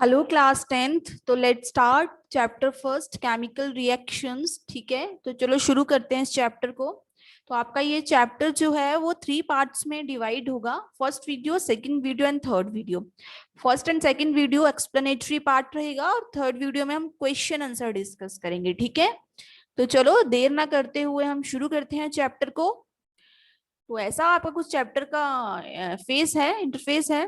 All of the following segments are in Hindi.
Hello class 10th। तो let's start chapter first chemical reactions. ठीक है, तो चलो शुरू करते हैं इस चैप्टर को। तो आपका ये चैप्टर जो है वो 3 पार्ट्स में डिवाइड होगा। First video, second video and third video. First and second video explanatory part रहेगा और थर्ड वीडियो में हम क्वेश्चन आंसर डिस्कस करेंगे। ठीक है, तो चलो देर ना करते हुए हम शुरू करते हैं चैप्टर को। तो ऐसा आपका कुछ चैप्टर का फेस है, इंटरफेस है।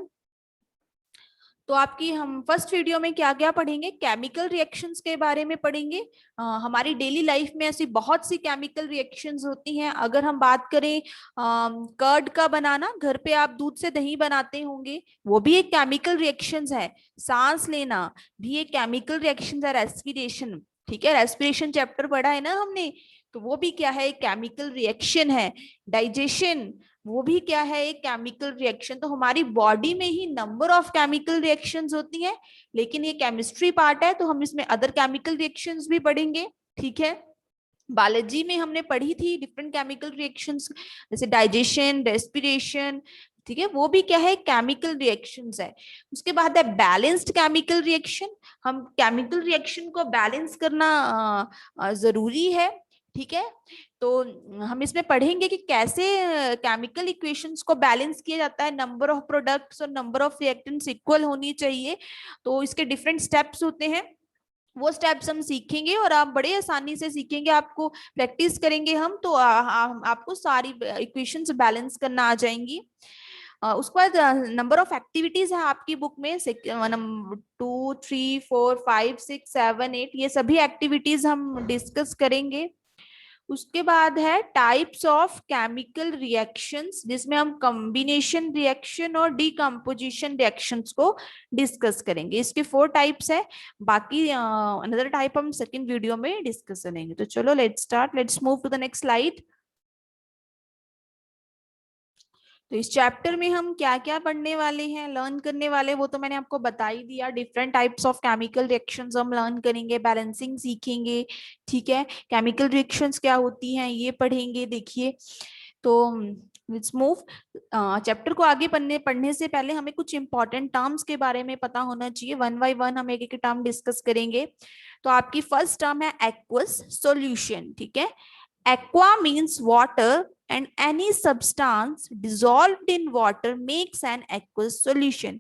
तो आपकी हम फर्स्ट वीडियो में क्या क्या पढ़ेंगे, केमिकल रिएक्शंस के बारे में पढ़ेंगे। हमारी डेली लाइफ में ऐसी बहुत सी केमिकल रिएक्शंस होती हैं। अगर हम बात करें कर्ड का बनाना, घर पे आप दूध से दही बनाते होंगे, वो भी एक केमिकल रिएक्शंस है। सांस लेना भी एक केमिकल रिएक्शंस है, रेस्पिरेशन। ठीक है, रेस्पिरेशन चैप्टर पढ़ा है ना हमने, तो वो भी क्या है, एक केमिकल रिएक्शन है। डाइजेशन, वो भी क्या है, एक केमिकल रिएक्शन। तो हमारी बॉडी में ही नंबर ऑफ केमिकल रिएक्शंस होती हैं, लेकिन ये केमिस्ट्री पार्ट है तो हम इसमें अदर केमिकल रिएक्शंस भी पढ़ेंगे। ठीक है, बायोलॉजी में हमने पढ़ी थी डिफरेंट केमिकल रिएक्शंस, जैसे डाइजेशन, रेस्पिरेशन। ठीक है, वो भी क्या है, केमिकल रिएक्शंस है। उसके बाद है बैलेंस्ड केमिकल रिएक्शन। हम केमिकल रिएक्शन को बैलेंस करना जरूरी है। ठीक है, तो हम इसमें पढ़ेंगे कि कैसे केमिकल इक्वेशंस को बैलेंस किया जाता है। नंबर ऑफ प्रोडक्ट्स और नंबर ऑफ रिएक्टेंट्स इक्वल होनी चाहिए, तो इसके डिफरेंट स्टेप्स होते हैं। वो स्टेप्स हम सीखेंगे और आप बड़े आसानी से सीखेंगे। आपको प्रैक्टिस करेंगे हम तो आपको सारी इक्वेशंस बैलेंस करना आ जाएंगी। उसके बाद नंबर ऑफ एक्टिविटीज है आपकी बुक में, 2, 3, 4, 5, 6, 7, 8, ये सभी एक्टिविटीज हम डिस्कस करेंगे। उसके बाद है टाइप्स ऑफ केमिकल रिएक्शंस, जिसमें हम कॉम्बिनेशन रिएक्शन और डीकम्पोजिशन रिएक्शंस को डिस्कस करेंगे। इसके 4 टाइप्स है, बाकी अनदर टाइप हम सेकंड वीडियो में डिस्कस करेंगे। तो चलो let's start, let's move to the next slide. तो इस चैप्टर में हम क्या क्या पढ़ने वाले हैं, लर्न करने वाले, वो तो मैंने आपको बता ही दिया। Different types of chemical reactions हम लर्न करेंगे, बैलेंसिंग सीखेंगे। ठीक है, केमिकल रिएक्शंस क्या होती हैं ये पढ़ेंगे। देखिए, तो लेट्स मूव। चैप्टर को आगे पढ़ने पढ़ने से पहले हमें कुछ इंपॉर्टेंट टर्म्स के बारे में पता होना चाहिए। वन बाय वन हम एक एक टर्म डिस्कस करेंगे। तो आपकी फर्स्ट टर्म है एक्वस सॉल्यूशन। ठीक है, aqua means water and any substance dissolved in water makes an aqueous solution.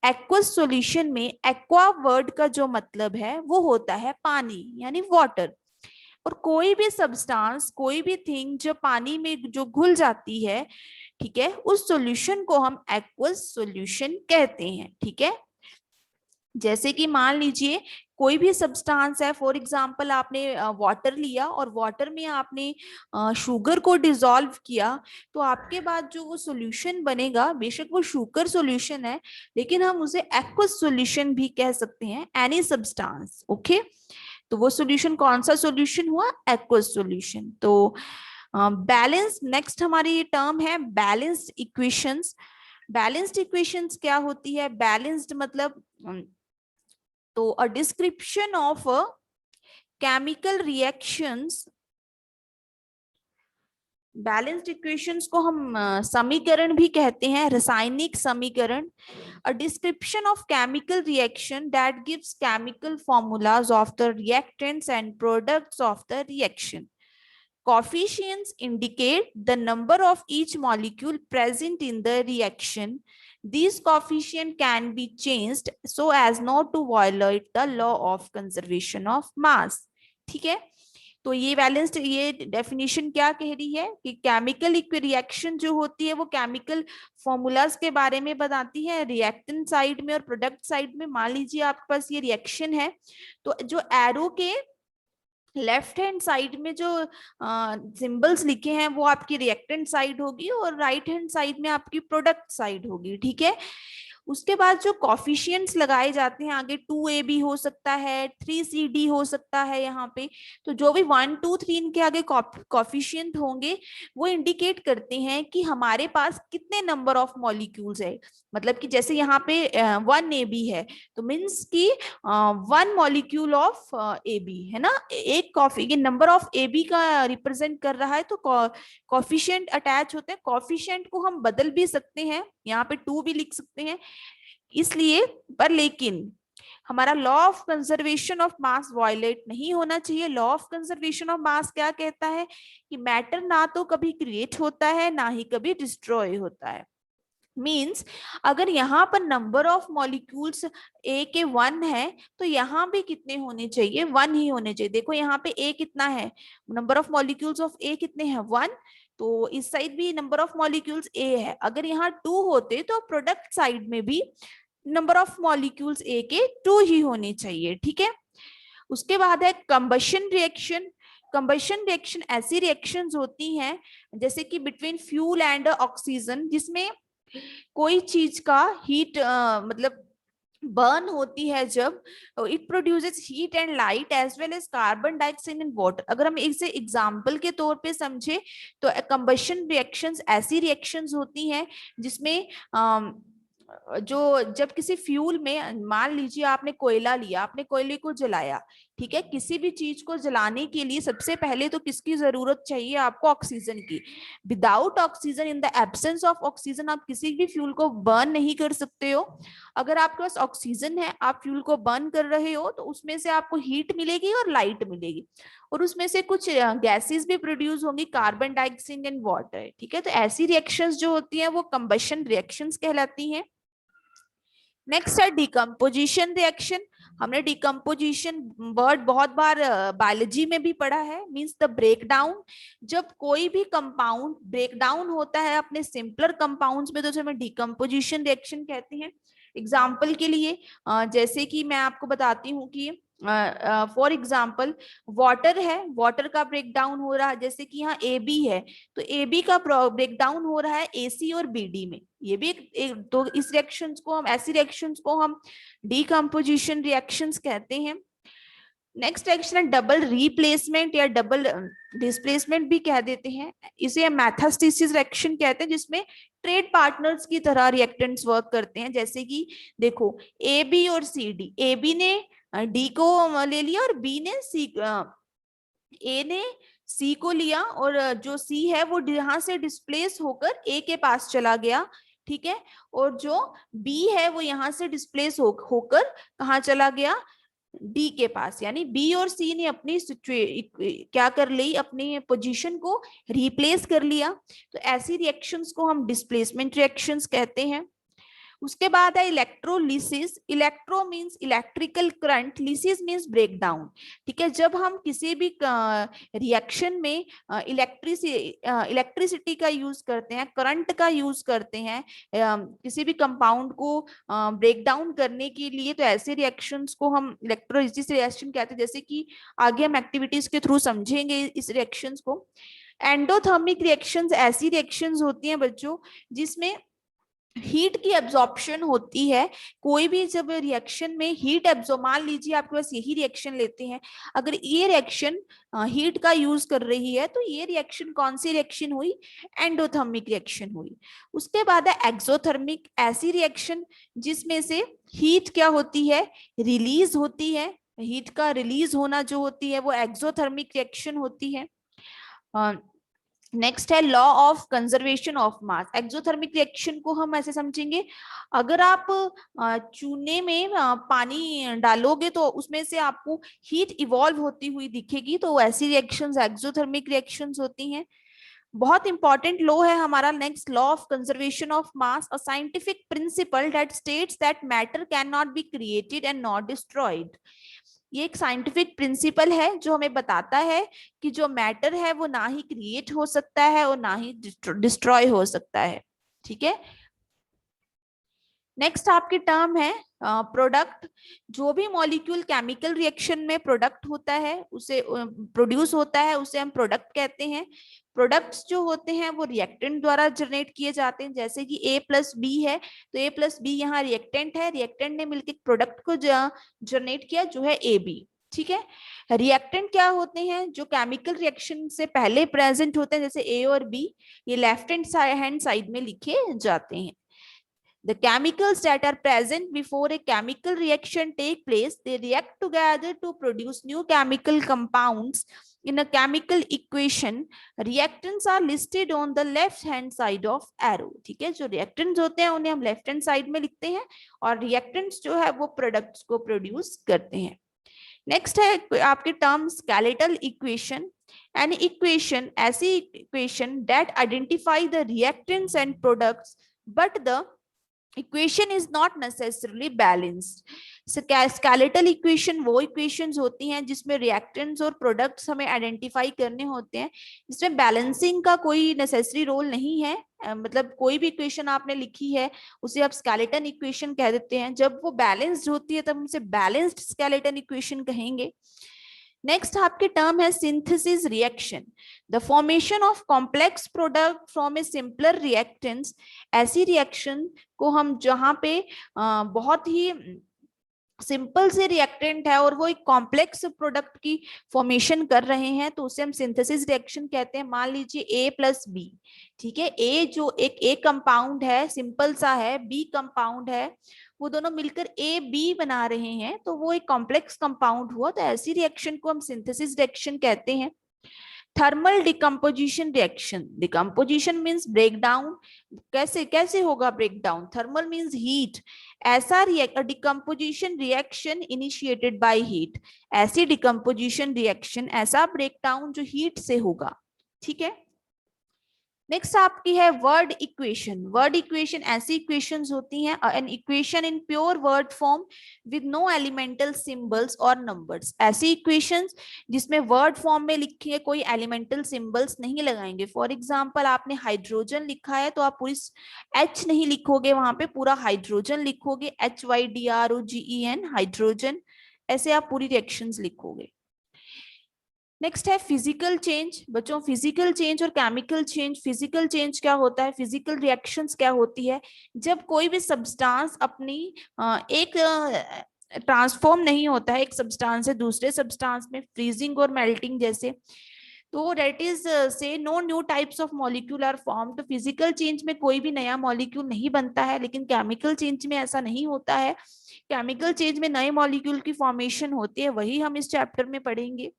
aqueous solution में aqua word का जो मतलब है वो होता है पानी, यानी वाटर। और कोई भी सब्सटेंस, कोई भी थिंग जो पानी में जो घुल जाती है, ठीक है, उस सॉल्यूशन को हम एक्वस सॉल्यूशन कहते हैं। ठीक है, जैसे कि मान लीजिए कोई भी सब्सटेंस है, फॉर एग्जांपल आपने वाटर लिया और वाटर में आपने शुगर को डिसॉल्व किया, तो आपके बाद जो वो सॉल्यूशन बनेगा, बेशक वो शुगर सॉल्यूशन है, लेकिन हम उसे एक्वस सॉल्यूशन भी कह सकते हैं, एनी सब्सटेंस। ओके, तो वो सॉल्यूशन कौन सा सॉल्यूशन हुआ, एक्वस सॉल्यूशन। तो बैलेंस नेक्स्ट हमारी टर्म है बैलेंस्ड इक्वेशंस। बैलेंस्ड इक्वेशंस क्या होती है, बैलेंस्ड मतलब तो a description of chemical reactions. Balanced equations को हम समीकरण भी कहते हैं, रासायनिक समीकरण। A description of chemical reaction that gives chemical formulas of the reactants and products of the reaction. Coefficients indicate the number of each molecule present in the reaction. These coefficients can be changed so as not to violate the law of conservation of mass. ठीक है, तो ये बैलेंस्ड, ये डेफिनेशन क्या कह रही है कि केमिकल रिएक्शन जो होती है वो केमिकल फॉर्मूलाज के बारे में बताती है। रिएक्टेंट साइड में और प्रोडक्ट साइड में मान लीजिए आपके पास ये रिएक्शन है, तो जो एरो के लेफ्ट हैंड साइड में जो सिंबल्स लिखे हैं वो आपकी रिएक्टेंट साइड होगी और राइट हैंड साइड में आपकी प्रोडक्ट साइड होगी। ठीक है, उसके बाद जो कॉफिशियंट्स लगाए जाते हैं आगे, 2AB हो सकता है, 3CD हो सकता है यहाँ पे। तो जो भी 1, 2, 3 इनके आगे कॉफिशियंट होंगे वो इंडिकेट करते हैं कि हमारे पास कितने नंबर ऑफ मॉलिक्यूल्स है। मतलब कि जैसे यहाँ पे 1AB है, तो मीन्स की 1 मॉलिक्यूल ऑफ AB है ना, एक कॉफी, ये नंबर ऑफ AB का रिप्रेजेंट कर रहा है। तो कॉफिशियंट अटैच होते हैं, कॉफिशियंट को हम बदल भी सकते हैं, यहाँ पे 2 भी लिख सकते हैं, इसलिए पर लेकिन हमारा law of conservation of mass violate नहीं होना चाहिए। Law of conservation of mass क्या कहता है कि मैटर ना तो कभी क्रिएट होता है ना ही कभी डिस्ट्रॉय होता है। मीन्स अगर यहाँ पर नंबर ऑफ मॉलिक्यूल्स ए के 1 है तो यहाँ भी कितने होने चाहिए, 1 ही होने चाहिए। देखो यहाँ पे ए कितना है, नंबर ऑफ मॉलिक्यूल्स ऑफ ए कितने हैं, 1। तो इस साइड भी नंबर ऑफ मॉलिक्यूल्स ए है, अगर यहाँ 2 होते तो प्रोडक्ट साइड में भी नंबर ऑफ मॉलिक्यूल्स ए के 2 ही होने चाहिए, ठीक है। उसके बाद है कंबशन रिएक्शन। कंबशन रिएक्शन ऐसी रिएक्शंस होती हैं जैसे कि बिटवीन फ्यूल एंड ऑक्सीजन, जिसमें कोई चीज का हीट मतलब बर्न होती है, जब it produces heat and light as well as carbon dioxide and water. अगर हम इसे एग्जांपल के तौर पे समझे तो कंबशन रिएक्शंस ऐसी रिएक्शंस होती हैं जिसमें जो जब किसी फ्यूल में, मान लीजिए आपने कोयला लिया, आपने कोयले को जलाया, ठीक है। किसी भी चीज को जलाने के लिए सबसे पहले तो किसकी जरूरत चाहिए आपको, ऑक्सीजन की। Without oxygen, in the absence of oxygen, आप किसी भी फ्यूल को बर्न नहीं कर सकते हो। अगर आपके पास ऑक्सीजन है, आप फ्यूल को बर्न कर रहे हो, तो उसमें से आपको हीट मिलेगी और लाइट मिलेगी, और उसमें से कुछ गैसेस भी प्रोड्यूस होंगी, कार्बन डाइऑक्साइड एंड वाटर, ठीक है। तो ऐसी रिएक्शंस जो होती हैं वो कंबशन रिएक्शंस कहलाती हैं। नेक्स्ट है डिकम्पोजिशन रिएक्शन। हमने डिकम्पोजिशन वर्ड बहुत बार बायोलॉजी में भी पढ़ा है, मींस द ब्रेकडाउन। जब कोई भी कंपाउंड ब्रेकडाउन होता है अपने सिंपलर कंपाउंड्स में, तो हमें डिकम्पोजिशन रिएक्शन कहते हैं। एग्जाम्पल के लिए जैसे कि मैं आपको बताती हूँ कि फॉर एग्जाम्पल वाटर है, वाटर का ब्रेकडाउन हो रहा है, जैसे कि यहाँ ए बी है, तो ए बी का ब्रेकडाउन हो रहा है ए सी और बी डी में। ये भी तो इस रिएक्शंस को हम, ऐसी रिएक्शंस को हम डिकम्पोजिशन रिएक्शंस कहते हैं। नेक्स्ट रिएक्शन है डबल रिप्लेसमेंट या डबल डिस्प्लेसमेंट भी कह देते हैं। इसे मेथास्टेसिस रिएक्शन कहते हैं, जिसमें ट्रेड पार्टनर्स की तरह रिएक्टेंट्स वर्क करते हैं। जैसे कि देखो ए बी और सी डी, ए बी ने डी को ले लिया और बी ने सी, ए ने सी को लिया, और जो सी है वो यहां से डिस्प्लेस होकर ए के पास चला गया, ठीक है। और जो बी है वो यहां से डिस्प्लेस होकर कहाँ चला गया, डी के पास। यानी बी और सी ने अपनी क्या कर ली, अपनी पोजीशन को रिप्लेस कर लिया। तो ऐसी रिएक्शंस को हम डिस्प्लेसमेंट रिएक्शंस कहते हैं। उसके बाद है electrolysis. Electro means electrical current, lysis means breakdown, ठीक है। जब हम किसी भी रिएक्शन में इलेक्ट्रिसिटी का यूज करते हैं, करंट का यूज करते हैं किसी भी कंपाउंड को ब्रेक डाउन करने के लिए, तो ऐसे रिएक्शंस को हम इलेक्ट्रोलिसिस रिएक्शन कहते हैं। जैसे कि आगे हम एक्टिविटीज के थ्रू समझेंगे इस रिएक्शंस को। एंडोथर्मिक रिएक्शंस ऐसी रिएक्शंस होती हैं बच्चों जिसमें हीट की एब्जॉर्प्शन होती है। कोई भी जब रिएक्शन में हीट एब्जॉर्ब, मान लीजिए आपके पास यही रिएक्शन लेते हैं, अगर ये रिएक्शन हीट का यूज कर रही है, तो ये रिएक्शन कौन सी रिएक्शन हुई, एंडोथर्मिक रिएक्शन हुई। उसके बाद है एक्सोथर्मिक, ऐसी रिएक्शन जिसमें से हीट क्या होती है, रिलीज होती है। हीट का रिलीज होना जो होती है वो एक्सोथर्मिक रिएक्शन होती है। नेक्स्ट है law of conservation of mass. Exothermic reaction को हम ऐसे समझेंगे, अगर आप चूने में पानी डालोगे तो उसमें से आपको हीट इवॉल्व होती हुई दिखेगी, तो ऐसी रिएक्शंस एक्सोथर्मिक रिएक्शंस होती हैं। बहुत इंपॉर्टेंट लॉ है हमारा next, law of conservation of mass, a scientific principle that states that matter can not be created and not destroyed. ये एक साइंटिफिक प्रिंसिपल है जो हमें बताता है कि जो मैटर है वो ना ही क्रिएट हो सकता है और ना ही डिस्ट्रॉय हो सकता है, ठीक है। नेक्स्ट आपकी टर्म है प्रोडक्ट। जो भी मॉलिक्यूल केमिकल रिएक्शन में प्रोडक्ट होता है, उसे प्रोड्यूस होता है, उसे हम प्रोडक्ट कहते हैं। प्रोडक्ट्स जो होते हैं वो रिएक्टेंट द्वारा जनरेट किए जाते हैं। जैसे कि ए प्लस बी है, तो ए प्लस बी यहाँ रिएक्टेंट है, रिएक्टेंट ने मिलकर प्रोडक्ट को जनरेट किया जो है ए बी, ठीक है। रिएक्टेंट क्या होते हैं, जो केमिकल रिएक्शन से पहले प्रेजेंट होते हैं, जैसे ए और बी, ये लेफ्ट हैंड साइड में लिखे जाते हैं। The chemicals that are present before a chemical reaction take place, they react together to produce new chemical compounds. In a chemical equation, reactants are listed on the left hand side of arrow. ठीक है, जो reactants होते हैं उन्हें हम लेफ्ट हैंड साइड में लिखते हैं और reactants जो है वो प्रोडक्ट्स को प्रोड्यूस करते हैं. नेक्स्ट है आपके term skeletal equation. An equation ऐसी equation that identify the reactants and products but the equation is not necessarily balanced. Skeletal equation वो इक्वेशंस होती हैं जिसमें रिएक्टेंट्स और प्रोडक्ट्स हमें आइडेंटिफाई करने होते हैं. इसमें बैलेंसिंग का कोई नेसेसरी रोल नहीं है. मतलब कोई भी इक्वेशन आपने लिखी है उसे आप स्केलेटन इक्वेशन कह देते हैं. जब वो बैलेंस्ड होती है तब हम उसे बैलेंस्ड स्केलेटन इक्वेशन कहेंगे. नेक्स्ट आपके टर्म है synthesis reaction. The formation of complex product from A simpler reactants. ऐसी रिएक्शन को हम जहां पे बहुत ही सिंपल से रिएक्टेंट है और वो एक कॉम्प्लेक्स प्रोडक्ट की फॉर्मेशन कर रहे हैं तो उसे हम सिंथेसिस रिएक्शन कहते हैं. मान लीजिए A प्लस बी. ठीक है, ए जो एक ए कंपाउंड है सिंपल सा है, बी कंपाउंड है, वो दोनों मिलकर ए बी बना रहे हैं तो वो एक कॉम्प्लेक्स कंपाउंड हुआ. तो ऐसी रिएक्शन को हम सिंथेसिस रिएक्शन कहते हैं. Thermal decomposition reaction. Decomposition means break down. कैसे कैसे होगा break down? Thermal means heat. ऐसा decomposition reaction initiated by heat. ऐसी डिकम्पोजिशन रिएक्शन, ऐसा ब्रेक डाउन जो हीट से होगा. ठीक है. नेक्स्ट आपकी है वर्ड इक्वेशन. वर्ड इक्वेशन ऐसी इक्वेशंस होती हैं an equation in pure word form with no elemental symbols और नंबर्स. ऐसी इक्वेशंस जिसमें वर्ड फॉर्म में लिखे कोई एलिमेंटल सिंबल्स नहीं लगाएंगे. फॉर एग्जांपल आपने हाइड्रोजन लिखा है तो आप पूरी H नहीं लिखोगे, वहां पे पूरा हाइड्रोजन लिखोगे, HYDROGEN हाइड्रोजन. ऐसे आप पूरी रिएक्शंस लिखोगे. नेक्स्ट है फिजिकल चेंज. बच्चों फिजिकल चेंज और केमिकल चेंज. फिजिकल चेंज क्या होता है? फिजिकल रिएक्शंस क्या होती है? जब कोई भी सब्सटेंस अपनी एक ट्रांसफॉर्म नहीं होता है एक सब्सटेंस से दूसरे सब्सटेंस में, फ्रीजिंग और मेल्टिंग जैसे, तो that is so no new types of molecule are form. तो फिजिकल चेंज में कोई भी नया मॉलिक्यूल नहीं बनता है, लेकिन केमिकल चेंज में ऐसा नहीं होता है. केमिकल चेंज में नए मॉलिक्यूल की फॉर्मेशन होती है, वही हम इस चैप्टर में पढ़ेंगे.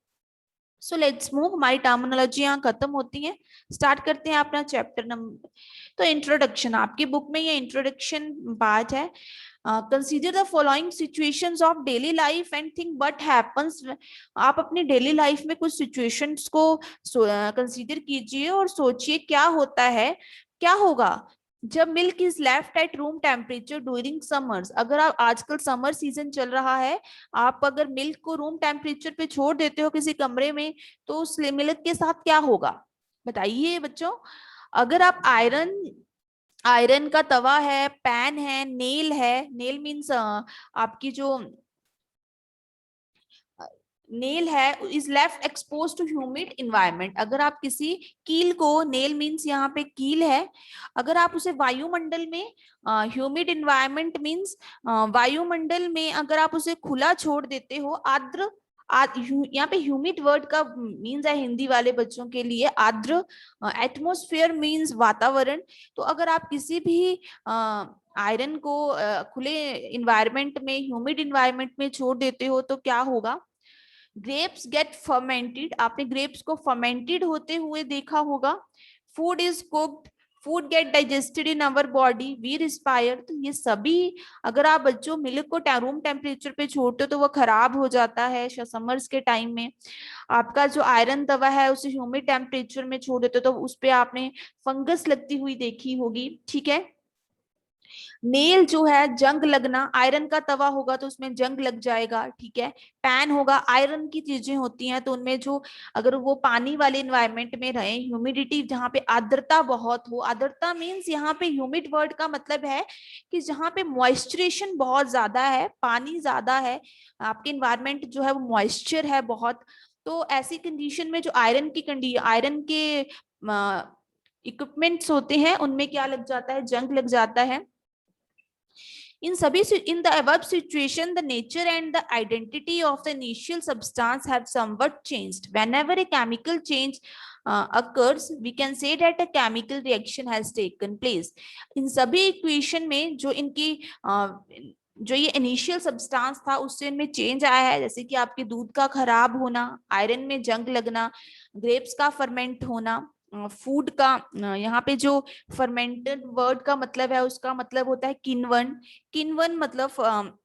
So let's move. हमारी टर्मिनोलॉजी यहाँ खत्म होती है. स्टार्ट करते हैं अपना चैप्टर नंबर. तो इंट्रोडक्शन, आपकी बुक में ये इंट्रोडक्शन पार्ट है. Consider the following situations of daily life and think what happens. आप अपनी डेली लाइफ में कुछ सिचुएशंस को कंसीडर कीजिए और सोचिए क्या होता है, क्या होगा जब milk is left at room temperature during summers. अगर आप आजकल समर सीजन चल रहा है, आप अगर मिल्क को रूम टेम्परेचर पे छोड़ देते हो किसी कमरे में तो उस मिल्क के साथ क्या होगा बताइए बच्चों. अगर आप आयरन का तवा है, पैन है, नेल है, नेल मीन्स आपकी जो नेल है is left expose to humid environment. अगर आप किसी कील को, नेल मीन्स यहाँ पे कील है, अगर आप उसे वायुमंडल में, ह्यूमिड इन्वायरमेंट मीन्स वायुमंडल में अगर आप उसे खुला छोड़ देते हो, आर्द्र, यहाँ पे ह्यूमिड वर्ड का मीन्स है हिंदी वाले बच्चों के लिए आर्द्र. एटमोस्फेयर मीन्स वातावरण. तो अगर आप किसी भी आयरन को खुले इन्वायरमेंट में, ह्यूमिड इन्वायरमेंट में छोड़ देते हो तो क्या होगा? Grapes get fermented. आपने ग्रेप्स को फर्मेंटेड होते हुए देखा होगा. Food is cooked, food get digested in our body, we respire. तो ये सभी अगर आप बच्चों मिल्क को रूम टेम्परेचर पे छोड़ते हो तो वो खराब हो जाता है समर्स के टाइम में. आपका जो आयरन तवा है उसे ह्यूमिड टेम्परेचर में छोड़ देते हो तो उस पे आपने फंगस लगती हुई देखी होगी. ठीक है. नेल जो है जंग लगना, आयरन का तवा होगा तो उसमें जंग लग जाएगा. ठीक है. पैन होगा, आयरन की चीजें होती हैं तो उनमें जो अगर वो पानी वाले इन्वायरमेंट में रहे, ह्यूमिडिटी जहाँ पे आर्द्रता बहुत हो, आर्द्रता मीन्स यहाँ पे ह्यूमिड वर्ड का मतलब है कि जहाँ पे मॉइस्चरेशन बहुत ज्यादा है, पानी ज्यादा है, आपके इन्वायरमेंट जो है वो मॉइस्चर है बहुत. तो ऐसी कंडीशन में जो आयरन के इक्विपमेंट्स होते हैं उनमें क्या लग जाता है? जंग लग जाता है. In the above situation, the nature and the identity of the initial substance have somewhat changed. Whenever a chemical change occurs, we can say that a chemical reaction has taken place. इन सभी इक्वेशन में जो इनकी जो ये इनिशियल सब्सटेंस था उससे इनमें चेंज आया है, जैसे कि आपके दूध का खराब होना, आयरन में जंग लगना, ग्रेप्स का फर्मेंट होना, फूड का यहाँ पे जो फर्मेंटेड वर्ड का मतलब है उसका मतलब होता है किण्वन। किण्वन मतलब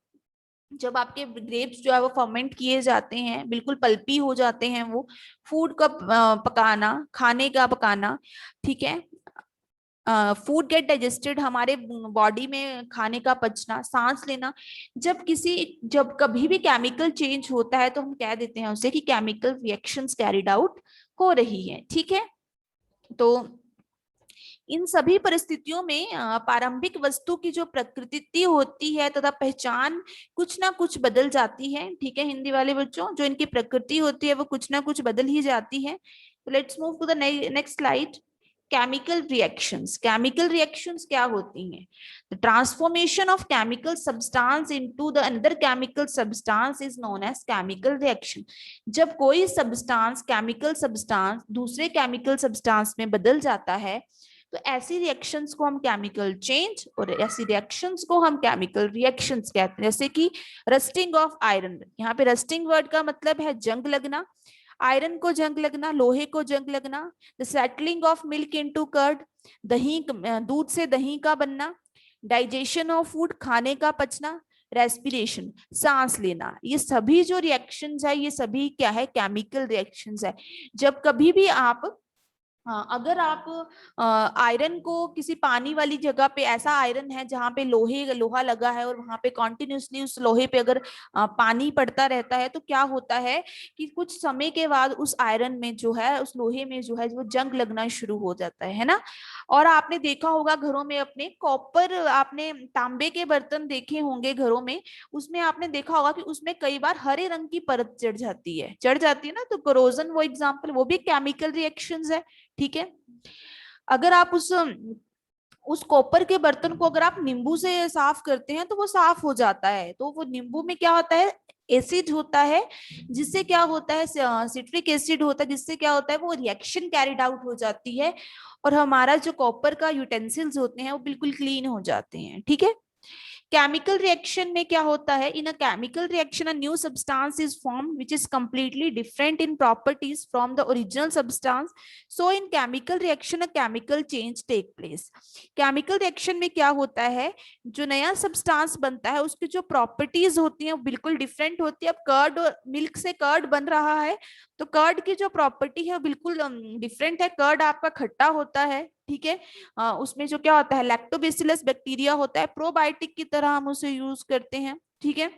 जब आपके ग्रेप्स जो है वो फर्मेंट किए जाते हैं, बिल्कुल पल्पी हो जाते हैं वो, फूड का पकाना, खाने का पकाना, ठीक है। फूड गेट डाइजेस्टेड, हमारे बॉडी में खाने का पचना, सांस लेना। जब कभी भी केमिकल चेंज होता है तो हम कह देते हैं उसे कि केमिकल रिएक्शंस कैरिड आउट हो रही है, ठीक है। तो इन सभी परिस्थितियों में प्रारंभिक वस्तु की जो प्रकृति होती है तथा पहचान कुछ ना कुछ बदल जाती है, ठीक है हिंदी वाले बच्चों, जो इनकी प्रकृति होती है वो कुछ ना कुछ बदल ही जाती है। तो let's move to the next slide. Chemical reactions, chemical reactions क्या होती हैं? The transformation of chemical substance into the another chemical substance is known as chemical reaction. जब कोई सब्सटेंस, केमिकल सब्सटेंस दूसरे केमिकल सब्सटेंस में बदल जाता है तो ऐसी रिएक्शंस को हम केमिकल चेंज और ऐसी रिएक्शंस को हम केमिकल रिएक्शंस कहते हैं। जैसे कि रस्टिंग ऑफ आयरन, यहाँ पे रस्टिंग वर्ड का मतलब है जंग लगना, आयरन को जंग लगना, लोहे को जंग लगना। The settling of milk into curd, दही, दूध से दही का बनना। डाइजेशन ऑफ फूड, खाने का पचना। रेस्पिरेशन, सांस लेना। ये सभी जो रिएक्शंस है ये सभी क्या है? केमिकल रिएक्शंस है। जब कभी भी आप अगर आप आयरन को किसी पानी वाली जगह पे, ऐसा आयरन है जहाँ पे लोहा लगा है और वहां पे कॉन्टिन्यूसली उस लोहे पे अगर पानी पड़ता रहता है तो क्या होता है कि कुछ समय के बाद उस आयरन में जो है, उस लोहे में जो है वो जंग लगना शुरू हो जाता है ना। और आपने देखा होगा घरों में अपने कॉपर, आपने तांबे के बर्तन देखे होंगे घरों में, उसमें आपने देखा होगा कि उसमें कई बार हरे रंग की परत चढ़ जाती है ना। तो कोरोजन वो एग्जाम्पल, वो भी केमिकल रिएक्शंस है, ठीक है। अगर आप उस कॉपर के बर्तन को अगर आप नींबू से साफ करते हैं तो वो साफ हो जाता है। तो वो नींबू में क्या होता है? एसिड होता है, जिससे क्या होता है? सिट्रिक एसिड होता है, जिससे क्या होता है? वो रिएक्शन कैरिड आउट हो जाती है और हमारा जो कॉपर का यूटेंसिल्स होते हैं वो बिल्कुल क्लीन हो जाते हैं, ठीक है। केमिकल रिएक्शन में क्या होता है? In a chemical reaction a new substance is form which is completely different in properties from the original substance. So in chemical reaction a chemical change take place. Chemical reaction में क्या होता है? जो नया सब्सटेंस बनता है उसकी जो प्रॉपर्टीज होती हैं वो बिल्कुल डिफरेंट होती है। अब कर्ड और मिल्क से कर्ड बन रहा है तो कर्ड की जो प्रॉपर्टी है बिल्कुल डिफरेंट है। कर्ड आपका खट्टा होता है, ठीक है। उसमें जो क्या होता है? लैक्टोबैसिलस बैक्टीरिया होता है, प्रोबायोटिक की तरह हम उसे यूज करते हैं, ठीक है।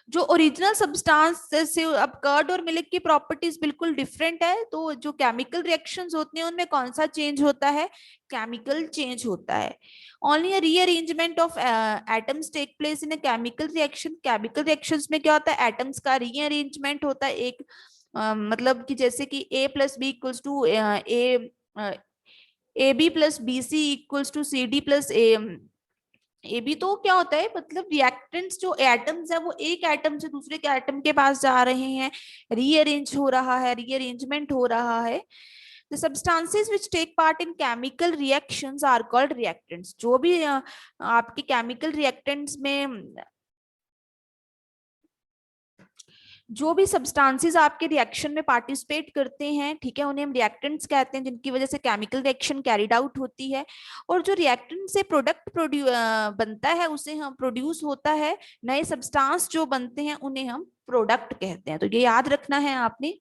जो ओरिजिनल सब्सटेंस से अब कर्ड और मिल्क की प्रॉपर्टीज बिल्कुल डिफरेंट है, तो जो केमिकल रिएक्शंस होते हैं उनमें कौन सा चेंज होता है? केमिकल चेंज होता है। Only rearrangement of atoms take place in a chemical reaction. Chemical reactions में क्या होता है? एटम्स का रीअरेंजमेंट होता है। एक मतलब कि जैसे कि A plus B equals to A B plus B C equals to C D plus A B. तो क्या होता है? मतलब रिएक्टेंट्स जो एटम्स है वो एक एटम से दूसरे के एटम के पास जा रहे हैं, रीअरेंज हो रहा है, रीअरेंजमेंट हो रहा है। The substances which take part in chemical reactions are called reactants। जो भी आपके केमिकल रिएक्टेंट्स में जो भी सब्सटेंसेस आपके रिएक्शन में पार्टिसिपेट करते हैं, ठीक है, उन्हें हम रिएक्टेंट्स कहते हैं, जिनकी वजह से केमिकल रिएक्शन कैरिड आउट होती है। और जो रिएक्टेंट से प्रोडक्ट बनता है, उसे हम प्रोड्यूस होता है, नए सब्सटेंस जो बनते हैं उन्हें हम प्रोडक्ट कहते हैं। तो ये याद रखना है आपने।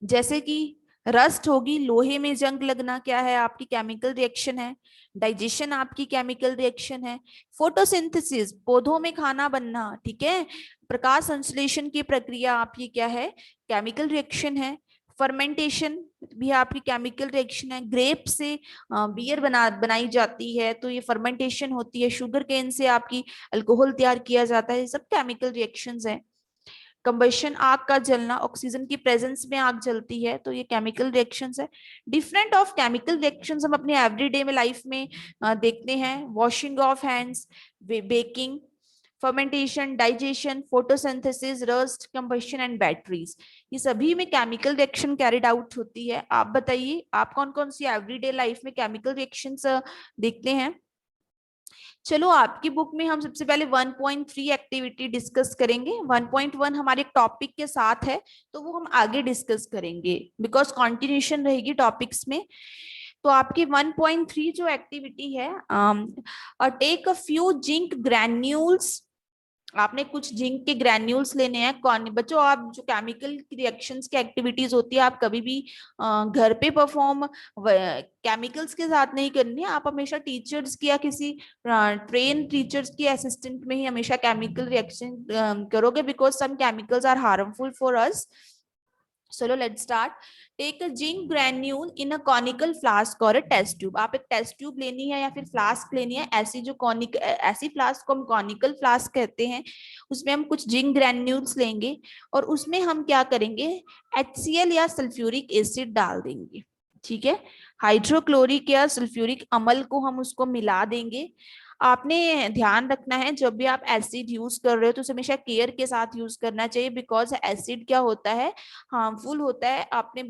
जैसे कि रस्ट होगी, लोहे में जंग लगना क्या है? आपकी केमिकल रिएक्शन है। डाइजेशन आपकी केमिकल रिएक्शन है। फोटोसिंथेसिस, पौधों में खाना बनना, ठीक है। प्रकाश संश्लेषण की प्रक्रिया आपकी क्या है? केमिकल रिएक्शन है। फर्मेंटेशन भी आपकी केमिकल रिएक्शन है। ग्रेप से बियर बनाई जाती है तो ये फर्मेंटेशन होती है। शुगर केन से आपकी अल्कोहल तैयार किया जाता है, ये सब केमिकल रिएक्शंस है। कंबशन, आग का जलना, ऑक्सीजन की प्रेजेंस में आग जलती है, तो ये केमिकल रिएक्शंस है। डिफरेंट ऑफ केमिकल रिएक्शंस हम अपने एवरीडे में लाइफ में देखते हैं। Washing of hands, baking, fermentation, digestion, photosynthesis, rust, combustion and batteries, ये सभी में केमिकल रिएक्शन कैरिड आउट होती है। आप बताइए आप कौन कौन सी एवरीडे लाइफ में केमिकल रिएक्शंस देखते हैं। चलो आपकी बुक में हम सबसे पहले 1.3 एक्टिविटी डिस्कस करेंगे। 1.1 हमारे टॉपिक के साथ है तो वो हम आगे डिस्कस करेंगे बिकॉज कॉन्टिन्यूशन रहेगी टॉपिक्स में। तो आपकी 1.3 जो एक्टिविटी है, take a few zinc granules, आपने कुछ जिंक के ग्रैन्यूल्स लेने हैं। कौन बच्चों, आप जो केमिकल रिएक्शंस की एक्टिविटीज होती है आप कभी भी घर पे परफॉर्म केमिकल्स के साथ नहीं करनी है। आप हमेशा टीचर्स की या किसी ट्रेन टीचर्स की असिस्टेंट में ही हमेशा केमिकल रिएक्शन करोगे because some chemicals are harmful for us. So let's start. Take a zinc granule in a conical flask or a test tube. आप एक टेस्ट ट्यूब लेनी है या फिर फ्लास्क लेनी है। ऐसी जो ऐसी फ्लास्क को हम कॉनिकल फ्लास्क कहते हैं, उसमें हम कुछ जिंक ग्रैन्यूल्स लेंगे और उसमें हम क्या करेंगे, HCl या सल्फ्यूरिक एसिड डाल देंगे। ठीक है, हाइड्रोक्लोरिक या सल्फ्यूरिक अम्ल को हम उसको मिला देंगे। आपने ध्यान रखना है जब भी आप एसिड यूज कर रहे हो तो हमेशा केयर के साथ यूज करना चाहिए बिकॉज एसिड क्या होता है, हार्मफुल होता है। आपने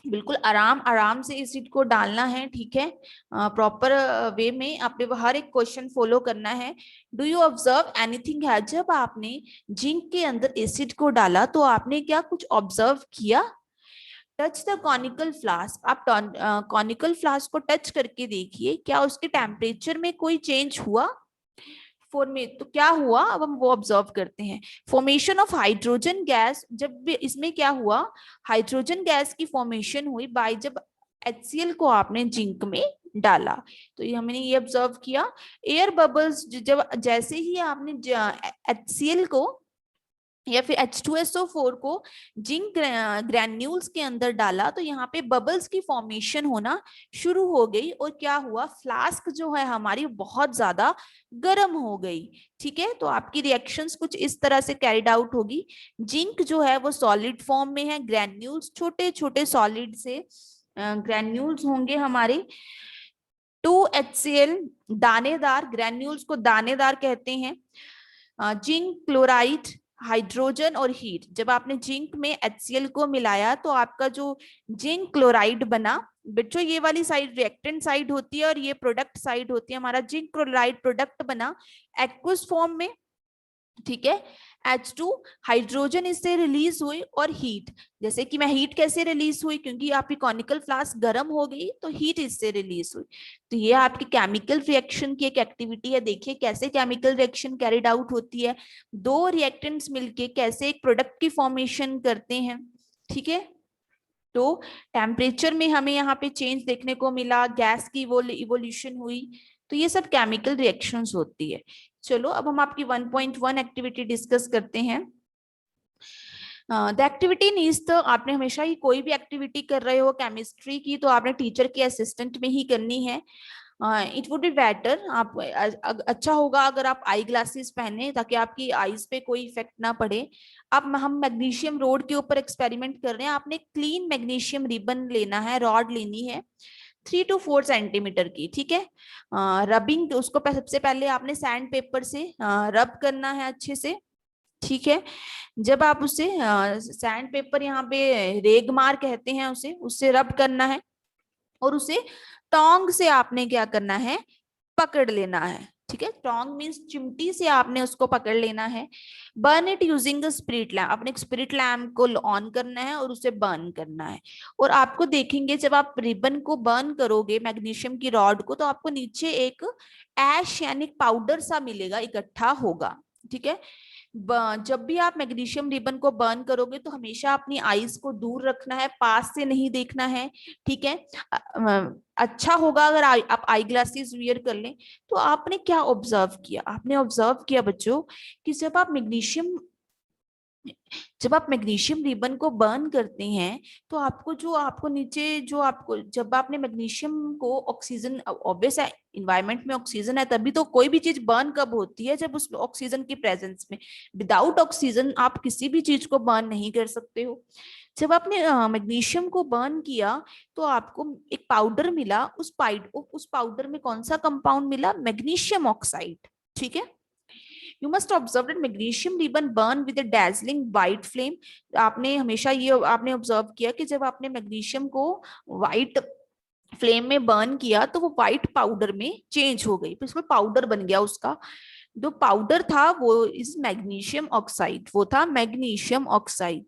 बिल्कुल आराम आराम से एसिड को डालना है। ठीक है, प्रॉपर वे में आपने हर एक क्वेश्चन फॉलो करना है। डू यू ऑब्जर्व एनीथिंग है, जब आपने जिंक के अंदर एसिड को डाला तो आपने क्या कुछ ऑब्जर्व किया। टच द कॉनिकल फ्लास्क, आप कॉनिकल फ्लास्क को टच करके देखिए क्या उसके टेम्परेचर में कोई चेंज हुआ। तो क्या हुआ, अब हम वो ऑब्जर्व करते हैं। फॉर्मेशन ऑफ हाइड्रोजन गैस, जब भी इसमें क्या हुआ, हाइड्रोजन गैस की फॉर्मेशन हुई बाय जब HCl को आपने जिंक में डाला। तो ये हमने ये ऑब्जर्व किया। एयर बबल्स, जब जैसे ही आपने HCl को या फिर H2SO4 को जिंक ग्रैन्यूल्स के अंदर डाला तो यहाँ पे बबल्स की फॉर्मेशन होना शुरू हो गई और क्या हुआ, फ्लास्क जो है हमारी बहुत ज्यादा गर्म हो गई। ठीक है, तो आपकी रिएक्शंस कुछ इस तरह से कैरिड आउट होगी। जिंक जो है वो सॉलिड फॉर्म में है, ग्रैन्यूल्स छोटे छोटे सॉलिड से ग्रैन्यूल्स होंगे हमारे। 2HCl दानेदार, ग्रैन्यूल्स को दानेदार कहते हैं। जिंक क्लोराइड, हाइड्रोजन और हीट, जब आपने जिंक में HCl को मिलाया तो आपका जो जिंक क्लोराइड बना, बच्चों ये वाली साइड रिएक्टेंट साइड होती है और ये प्रोडक्ट साइड होती है। हमारा जिंक क्लोराइड प्रोडक्ट बना एक्वस फॉर्म में। ठीक है, H2 हाइड्रोजन इससे रिलीज हुई और हीट, जैसे कि मैं हीट कैसे रिलीज हुई, क्योंकि आपकी कॉनिकल फ्लास्क गर्म हो गई तो हीट इससे रिलीज हुई। तो ये आपकी केमिकल रिएक्शन की एक एक्टिविटी है। देखिए कैसे केमिकल रिएक्शन कैरिड आउट होती है, दो रिएक्टेंट्स मिलके कैसे एक प्रोडक्ट की फॉर्मेशन करते हैं। ठीक है, तो टेम्परेचर में हमें यहाँ पे चेंज देखने को मिला, गैस की इवोल्यूशन हुई। तो ये सब केमिकल रिएक्शंस होती है। चलो अब हम आपकी 1.1 एक्टिविटी डिस्कस करते हैं। द एक्टिविटी नीड्स, तो आपने हमेशा ही कोई भी एक्टिविटी कर रहे हो केमिस्ट्री की तो आपने टीचर के असिस्टेंट में ही करनी है। इट वुड बी बेटर, आप अच्छा होगा अगर आप आई ग्लासेस पहने ताकि आपकी आईज पे कोई इफेक्ट ना पड़े। अब हम मैग्नीशियम रोड के ऊपर एक्सपेरिमेंट कर रहे हैं। आपने क्लीन मैग्नीशियम रिबन लेना है, रॉड लेनी है 3 to 4 सेंटीमीटर की। ठीक है, रबिंग उसको सबसे पहले आपने सैंड पेपर से रब करना है अच्छे से। ठीक है, जब आप उसे सैंड पेपर यहाँ पे रेगमार कहते हैं उसे, उससे रब करना है और उसे टोंग से आपने क्या करना है, पकड़ लेना है। ठीक है, टोंग मींस चिमटी से आपने उसको पकड़ लेना है। Burn it using a spirit lamp, अपने स्पिरिट लैम्प को ऑन करना है और उसे बर्न करना है। और आपको देखेंगे जब आप रिबन को बर्न करोगे मैग्नीशियम की रॉड को तो आपको नीचे एक ऐश यानी पाउडर सा मिलेगा, इकट्ठा होगा। ठीक है, जब भी आप मैग्नीशियम रिबन को बर्न करोगे तो हमेशा अपनी आईज को दूर रखना है, पास से नहीं देखना है। ठीक है, अच्छा होगा अगर आप आई ग्लासेस वियर कर लें। तो आपने क्या ऑब्जर्व किया, आपने ऑब्जर्व किया बच्चों कि जब आप मैग्नीशियम रिबन को बर्न करते हैं तो आपको नीचे जो आपको, जब आपने मैग्नीशियम को ऑक्सीजन, ऑब्वियस है इन्वायरमेंट में ऑक्सीजन है तभी तो कोई भी चीज बर्न कब होती है, जब उस ऑक्सीजन की प्रेजेंस में। विदाउट ऑक्सीजन आप किसी भी चीज को बर्न नहीं कर सकते हो। जब आपने मैग्नीशियम को बर्न किया तो आपको एक पाउडर मिला, उस पाउडर में कौन सा कंपाउंड मिला, मैग्नीशियम ऑक्साइड। ठीक है। You must observe that magnesium ribbon burn with a dazzling white flame. आपने हमेशा ये आपने ऑब्जर्व किया कि जब आपने मैग्नीशियम को व्हाइट फ्लेम में बर्न किया तो वो व्हाइट पाउडर में चेंज हो गई, फिर पाउडर बन गया उसका। जो पाउडर था वो इज मैग्नीशियम ऑक्साइड, वो था magnesium oxide.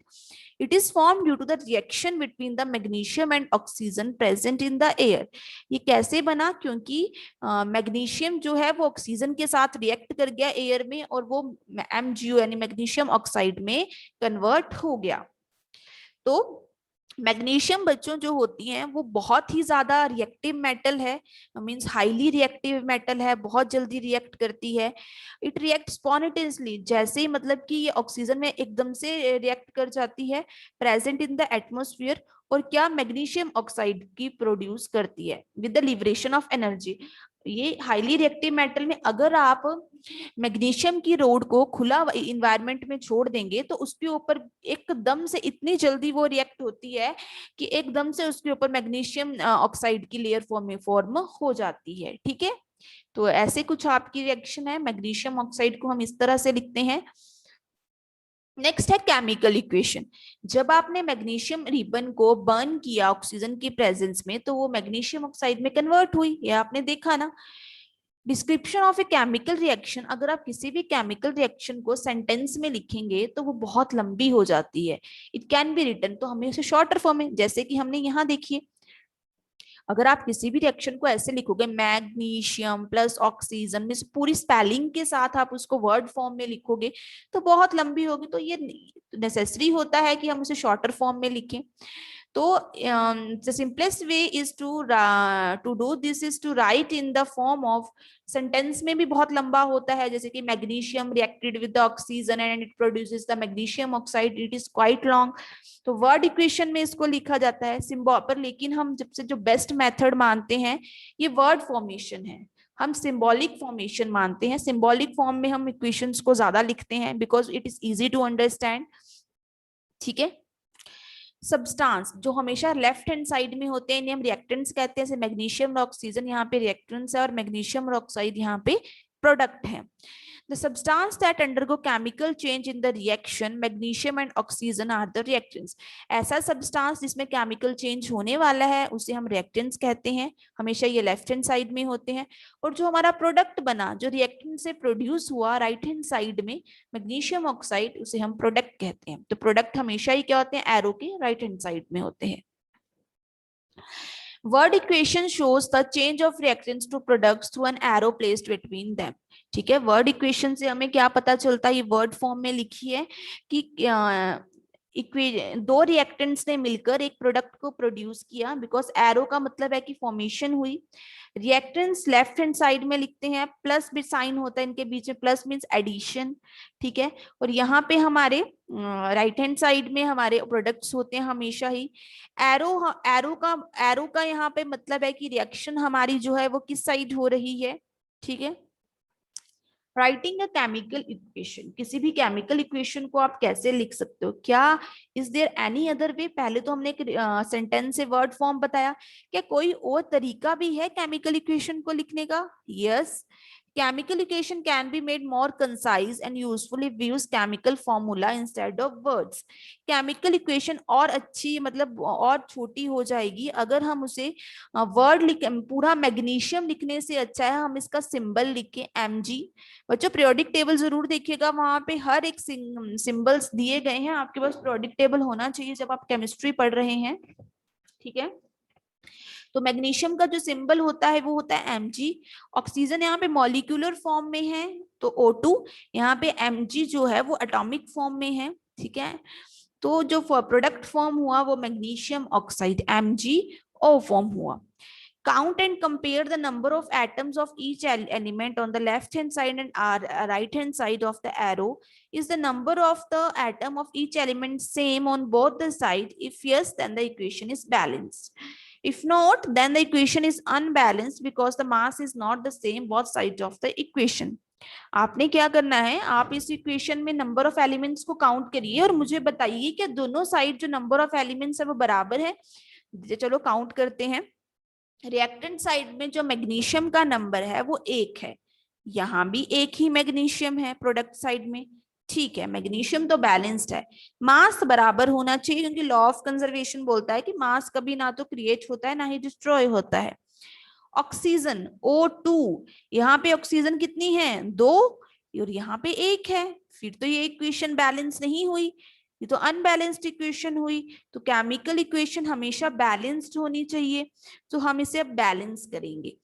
It is form due to the reaction between the magnesium and oxygen present in the air. ये कैसे बना? क्योंकि मैग्नीशियम जो है वो ऑक्सीजन के साथ रिएक्ट कर गया एयर में और वो MgO यानी मैग्नीशियम ऑक्साइड में कन्वर्ट हो गया। तो मैग्नीशियम बच्चों जो होती हैं वो बहुत ही ज्यादा रिएक्टिव मेटल है, मींस हाईली रिएक्टिव मेटल है, बहुत जल्दी रिएक्ट करती है। इट रिएक्ट स्पॉन्टेनियसली, जैसे ही मतलब कि ये ऑक्सीजन में एकदम से रिएक्ट कर जाती है, प्रेजेंट इन द एटमोस्फियर, और क्या मैग्नीशियम ऑक्साइड की प्रोड्यूस करती है with the liberation of energy. ये हाईली रिएक्टिव मेटल में अगर आप मैग्नीशियम की रोड को खुला इन्वायरमेंट में छोड़ देंगे तो उसके ऊपर एकदम से इतनी जल्दी वो रिएक्ट होती है कि एकदम से उसके ऊपर मैग्नीशियम ऑक्साइड की लेयर फॉर्म हो जाती है। ठीक है, तो ऐसे कुछ आपकी रिएक्शन है। मैग्नीशियम ऑक्साइड को हम इस तरह से लिखते हैं। नेक्स्ट है केमिकल इक्वेशन। जब आपने मैग्नीशियम रिबन को बर्न किया ऑक्सीजन की प्रेजेंस में तो वो मैग्नीशियम ऑक्साइड में कन्वर्ट हुई, ये आपने देखा ना। Description of a chemical reaction, अगर आप किसी भी केमिकल रिएक्शन को सेंटेंस में लिखेंगे तो वो बहुत लंबी हो जाती है। इट कैन बी रिटन, तो हमें उसे शॉर्टर फॉर्म में, जैसे कि हमने यहाँ देखिए, अगर आप किसी भी रिएक्शन को ऐसे लिखोगे मैग्नीशियम प्लस ऑक्सीजन में पूरी स्पेलिंग के साथ आप उसको वर्ड फॉर्म में लिखोगे तो बहुत लंबी होगी, तो ये नेसेसरी होता है कि हम उसे शॉर्टर फॉर्म में लिखें। तो the simplest way is to do this is to write in the form of sentence में भी बहुत लंबा होता है, जैसे कि magnesium reacted with the oxygen and it produces the magnesium oxide, it is quite long. तो वर्ड इक्वेशन में इसको लिखा जाता है सिंबल पर, लेकिन हम जब से जो बेस्ट मेथड मानते हैं ये वर्ड फॉर्मेशन है, हम सिंबॉलिक फॉर्मेशन मानते हैं। सिंबॉलिक फॉर्म में हम इक्वेशंस को ज्यादा लिखते हैं because it is easy to understand. ठीक है, सब्सटेंस जो हमेशा लेफ्ट हैंड साइड में होते हैं इन्हें हम रिएक्टेंट्स कहते हैं, जैसे मैग्नीशियम ऑक्सीजन यहाँ पे रिएक्टेंट्स है और मैग्नीशियम ऑक्साइड यहाँ पे प्रोडक्ट है। The substance that undergo chemical change in the reaction, magnesium and oxygen are the reactants. ऐसा substance जिसमें chemical change होने वाला है उसे हम reactants कहते हैं, हमेशा ये left hand side में होते हैं। और जो हमारा product बना, जो reactant से produce हुआ right hand side में magnesium oxide, उसे हम product कहते हैं। तो product हमेशा ही क्या होते हैं? arrow के right hand side में होते हैं। Word equation shows the change of reactants to products through an arrow placed between them. ठीक है, वर्ड इक्वेशन से हमें क्या पता चलता है? ये वर्ड फॉर्म में लिखी है कि दो रिएक्टेंट्स ने मिलकर एक प्रोडक्ट को प्रोड्यूस किया, बिकॉज एरो का मतलब है कि फॉर्मेशन हुई। रिएक्टेंट्स लेफ्ट हैंड साइड में लिखते हैं, प्लस भी साइन होता है इनके बीच में, प्लस मींस एडिशन। ठीक है, और यहाँ पे हमारे राइट हैंड साइड में हमारे प्रोडक्ट्स होते हैं हमेशा ही। एरो का यहाँ पे मतलब है कि रिएक्शन हमारी जो है वो किस साइड हो रही है। ठीक है, राइटिंग अ केमिकल इक्वेशन, किसी भी केमिकल इक्वेशन को आप कैसे लिख सकते हो? क्या is there any other way? पहले तो हमने एक सेंटेंस से वर्ड फॉर्म बताया, क्या कोई और तरीका भी है केमिकल इक्वेशन को लिखने का? Yes, chemical equation can be made more concise and useful if we use chemical formula instead of words. chemical equation और अच्छी मतलब और छोटी हो जाएगी अगर हम उसे वर्ड लिख, पूरा मैग्नीशियम लिखने से अच्छा है हम इसका सिंबल लिखें Mg। बच्चों पीरियोडिक टेबल जरूर देखिएगा, वहां पे हर एक सिंबल्स दिए गए हैं, आपके पास पीरियोडिक टेबल होना चाहिए जब आप केमिस्ट्री पढ़ रहे हैं। ठीक है, तो मैग्नीशियम का जो सिंबल होता है वो होता है Mg। ऑक्सीजन यहाँ पे मॉलिक्यूलर फॉर्म में है तो O2, यहाँ पे Mg जो है वो एटॉमिक फॉर्म में है। ठीक है, तो जो प्रोडक्ट फॉर्म हुआ वो मैग्नीशियम ऑक्साइड MgO फॉर्म हुआ। Count and compare the number of atoms of each element on the left hand side and right hand side of the arrow. Is the number of the atom of each element same on both the sides? If yes, then the equation is balanced. If not, then the equation is unbalanced because the mass is not the same both sides of the equation. आपने क्या करना है, आप इस इक्वेशन में नंबर ऑफ एलिमेंट्स को काउंट करिए और मुझे बताइए कि दोनों साइड जो नंबर ऑफ एलिमेंट्स है वो बराबर है। चलो काउंट करते हैं। रिएक्टेंट साइड में जो मैग्नीशियम का नंबर है वो 1 है, यहाँ भी एक ही मैग्नीशियम है प्रोडक्ट साइड में, ठीक है, मैग्नीशियम तो बैलेंस्ड है। मास बराबर होना चाहिए क्योंकि लॉ ऑफ कंजर्वेशन बोलता है कि मास कभी ना तो क्रिएट होता है ना ही डिस्ट्रॉय होता है। ऑक्सीजन O2, यहाँ पे ऑक्सीजन कितनी है 2 और यहाँ पे 1 है, फिर तो ये इक्वेशन बैलेंस नहीं हुई, ये तो अनबैलेंस्ड इक्वेशन हुई। तो केमिकल इक्वेशन हमेशा बैलेंस्ड होनी चाहिए, तो हम इसे अब बैलेंस करेंगे।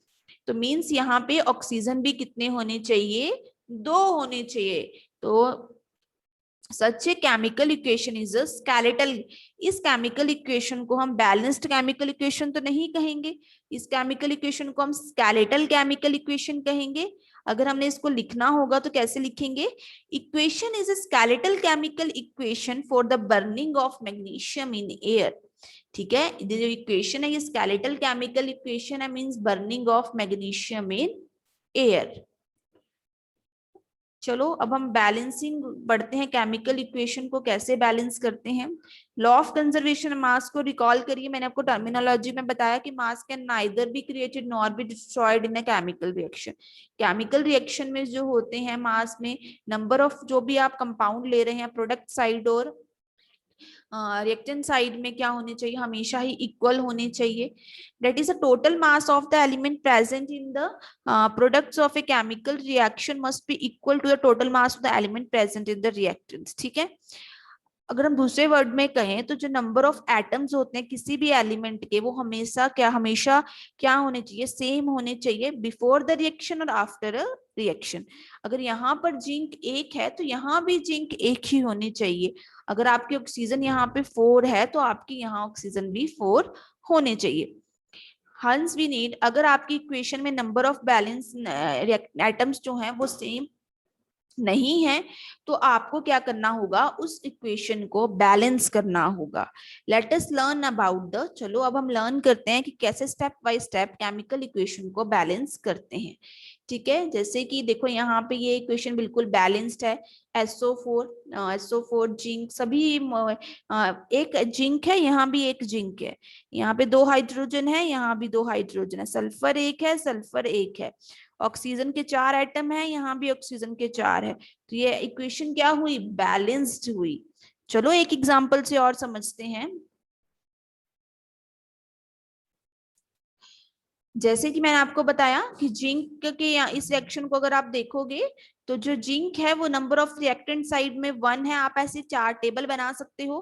तो मींस यहाँ पे ऑक्सीजन भी कितने होने चाहिए 2 होने चाहिए। तो such a chemical equation is a skeletal, इस केमिकल इक्वेशन को हम बैलेंस्ड केमिकल इक्वेशन तो नहीं कहेंगे, इस केमिकल इक्वेशन को हम स्केलेटल केमिकल इक्वेशन कहेंगे। अगर हमने इसको लिखना होगा तो कैसे लिखेंगे, equation is a skeletal chemical equation for the burning of magnesium in air. ठीक है, जो इक्वेशन है ये स्केलेटल केमिकल इक्वेशन है, means burning of magnesium in air. चलो अब हम बैलेंसिंग पढ़ते हैं, केमिकल इक्वेशन को कैसे बैलेंस करते हैं। लॉ ऑफ कंजर्वेशन मास को रिकॉल करिए, मैंने आपको टर्मिनोलॉजी में बताया कि मास can neither be created nor be destroyed in a chemical reaction. Chemical reaction में जो होते हैं मास में नंबर ऑफ जो भी आप कंपाउंड ले रहे हैं प्रोडक्ट साइड और रिएक्टेंट साइड में क्या होने चाहिए, हमेशा ही इक्वल होने चाहिए। That is the total mass of the element present in the products of a chemical reaction must be equal to the total mass of the element present in the reactants. ठीक है, अगर हम दूसरे वर्ड में कहें तो जो नंबर ऑफ एटम्स होते हैं किसी भी एलिमेंट के वो हमेशा क्या होने चाहिए, सेम होने चाहिए बिफोर द रिएक्शन और आफ्टर अ रिएक्शन। अगर यहाँ पर जिंक 1 है तो यहाँ भी जिंक 1 ही होनी चाहिए। अगर आपकी ऑक्सीजन यहाँ पे 4 है तो आपकी यहाँ ऑक्सीजन भी 4 होने चाहिए। हंस वी नीड, अगर आपकी इक्वेशन में नंबर ऑफ बैलेंस एटम्स जो हैं वो सेम नहीं है तो आपको क्या करना होगा, उस इक्वेशन को बैलेंस करना होगा। Let us learn about the, चलो अब हम लर्न करते हैं कि कैसे step by step chemical equation को बैलेंस करते हैं। ठीक है, जैसे कि देखो यहाँ पे ये इक्वेशन बिल्कुल बैलेंस्ड है। SO4 जिंक सभी एक जिंक है, यहाँ भी एक जिंक है, यहाँ पे 2 हाइड्रोजन है, यहाँ भी 2 हाइड्रोजन है, सल्फर 1 है, सल्फर 1 है, ऑक्सीजन के 4 एटम है, यहाँ भी ऑक्सीजन के 4 है। तो ये इक्वेशन क्या हुई, बैलेंस्ड हुई। चलो एक एग्जांपल से और समझते हैं। जैसे कि मैंने आपको बताया कि जिंक के इस रिएक्शन को अगर आप देखोगे तो जो जिंक है वो नंबर ऑफ रिएक्टेंट साइड में 1 है, आप ऐसे 4 टेबल बना सकते हो,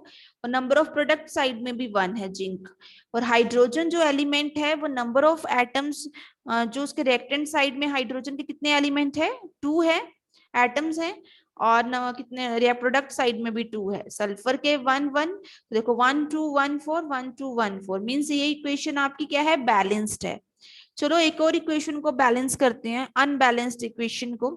और नंबर ऑफ प्रोडक्ट साइड में भी 1 है जिंक। और हाइड्रोजन जो एलिमेंट है वो नंबर ऑफ एटम्स जो उसके रिएक्टेंट साइड में हाइड्रोजन के कितने एलिमेंट है, 2 है एटम्स है, और कितने प्रोडक्ट साइड में भी 2 है। सल्फर के 1 1, देखो 1 2 1 4 1 2 1 4, मींस ये इक्वेशन आपकी क्या है, बैलेंस्ड है। चलो एक और इक्वेशन को बैलेंस करते हैं, अनबैलेंस्ड इक्वेशन को।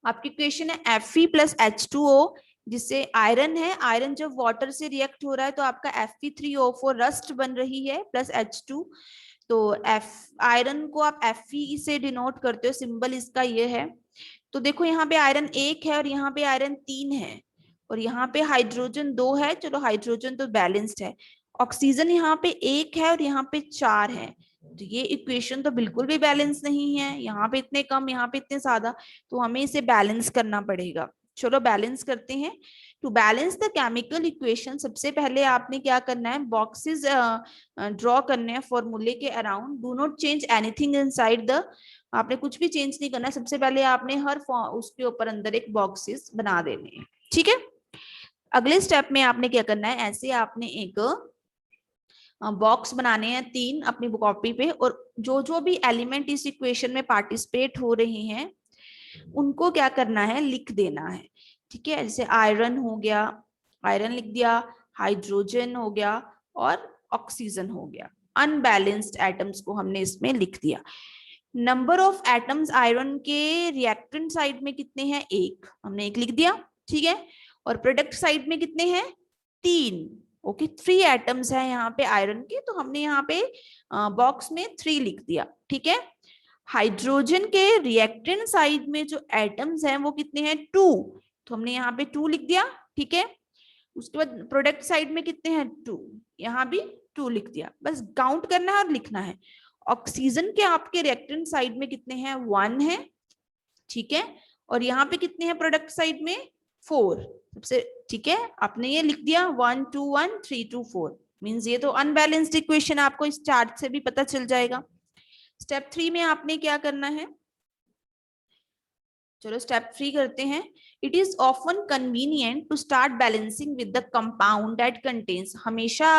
आपकी इक्वेशन है Fe प्लस H2O, जिससे आयरन है, आयरन जब वाटर से रिएक्ट हो रहा है तो आपका Fe3O4 रस्ट बन रही है प्लस H2। तो आयरन को आप Fe से डिनोट करते हो, सिंबल इसका ये है। तो देखो यहाँ पे आयरन 1 है और यहाँ पे आयरन 3 है, और यहाँ पे हाइड्रोजन 2 है, चलो हाइड्रोजन तो बैलेंस्ड है। ऑक्सीजन यहाँ पे 1 है और यहाँ पे 4 है, तो ये इक्वेशन तो बिल्कुल भी बैलेंस नहीं है, यहाँ पे इतने कम यहाँ पे इतने ज्यादा, तो हमें इसे बैलेंस करना पड़ेगा। चलो बैलेंस करते हैं। To balance the chemical equation सबसे पहले आपने क्या करना है, बॉक्सेस ड्रॉ करने हैं फॉर्मूले के around. Do not change anything inside the, आपने कुछ भी चेंज नहीं करना है, सबसे पहले आपने हर उसके ऊपर अंदर एक बॉक्सेस बना देने हैं। ठीक है, अगले स्टेप में आपने क्या करना है, ऐसे आपने एक बॉक्स बनाने हैं 3 अपनी कॉपी पे, और जो जो भी एलिमेंट इस इक्वेशन में पार्टिसिपेट हो रहे हैं उनको क्या करना है, लिख देना है। ठीक है, जैसे आयरन हो गया, आयरन लिख दिया, हाइड्रोजन हो गया और ऑक्सीजन हो गया, अनबैलेंस्ड एटम्स को हमने इसमें लिख दिया। नंबर ऑफ एटम्स आयरन के रिएक्टेंट साइड में कितने हैं, 1, हमने 1 लिख दिया। ठीक है, और प्रोडक्ट साइड में कितने हैं, 3। ओके, 3 एटम्स है यहाँ पे आयरन के, तो हमने यहाँ पे बॉक्स में 3 लिख दिया। ठीक है, हाइड्रोजन के रिएक्टेंट साइड में जो एटम्स हैं वो कितने हैं, 2, तो हमने यहाँ पे 2 लिख दिया। ठीक है, उसके बाद प्रोडक्ट साइड में कितने हैं, 2, यहाँ भी 2 लिख दिया, बस काउंट करना है और लिखना है। ऑक्सीजन के आपके रिएक्टेंट साइड में कितने हैं, 1 है, ठीक है, और यहाँ पे कितने हैं प्रोडक्ट साइड में, 4 सबसे, ठीक है, आपने ये लिख दिया 1 2 1 3 2 4, मींस ये तो अनबैलेंस्ड इक्वेशन, आपको इस चार्ट से भी पता चल जाएगा। स्टेप 3 में आपने क्या करना है, चलो स्टेप 3 करते हैं। It is often convenient to start balancing with the compound that contains, हमेशा